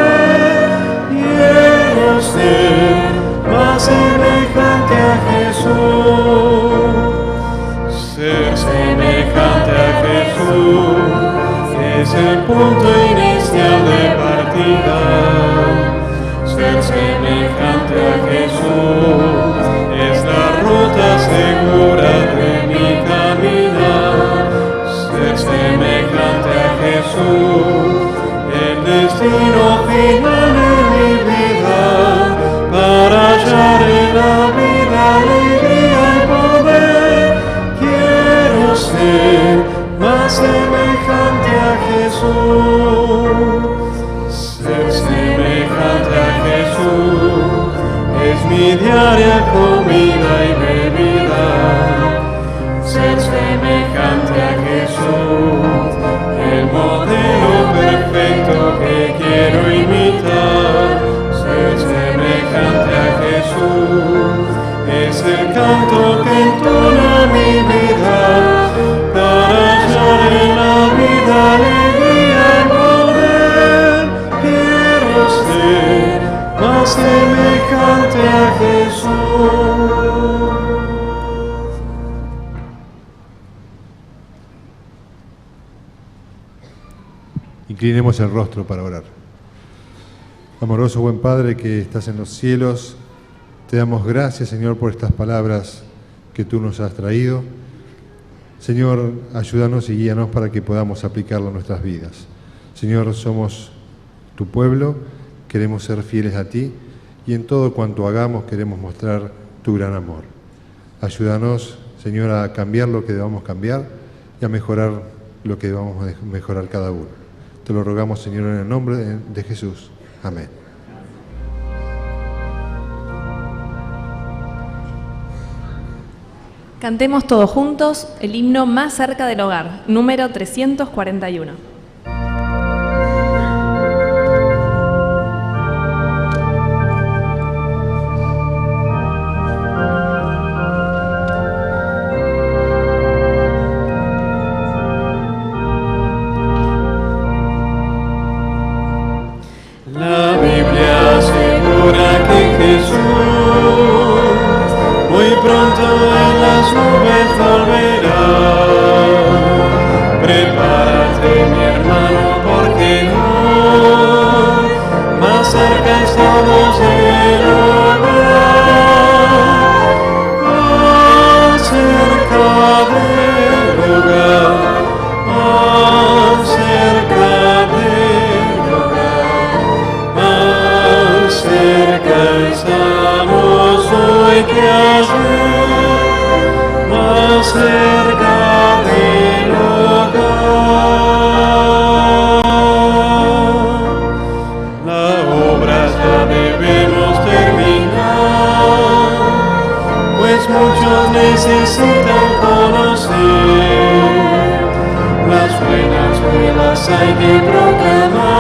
Quiero ser más semejante a Jesús. Ser semejante a Jesús es el punto inicial de partida. Ser semejante a Jesús es la ruta segura de mi caminar. Ser semejante a Jesús, el destino final de mi vida, para hallar en la vida alegría y poder. Quiero ser más semejante a Jesús. Ser semejante a Jesús es mi diaria comida y bebida. Ser semejante a Jesús, el modelo perfecto que quiero imitar. Ser semejante a Jesús es el canto que entona mi vida, para hallar en la vida alegría y poder. Quiero ser más semejante a Jesús. Inclinemos el rostro para orar. Amoroso buen Padre que estás en los cielos, te damos gracias, Señor, por estas palabras que tú nos has traído. Señor, ayúdanos y guíanos para que podamos aplicarlo a nuestras vidas. Señor, somos tu pueblo, queremos ser fieles a ti y en todo cuanto hagamos queremos mostrar tu gran amor. Ayúdanos, Señor, a cambiar lo que debamos cambiar y a mejorar lo que debamos mejorar cada uno. Te lo rogamos, Señor, en el nombre de Jesús. Amén. Cantemos todos juntos el himno Más cerca del hogar, número 341. La Biblia asegura que Jesús muy pronto en las nubes volverá. Prepárate, mi hermano, porque hoy más cerca estamos del hogar. Más cerca del hogar. Más cerca del hogar. Más cerca estamos hoy que ayer. Más cerca del hogar. hay que proclamar.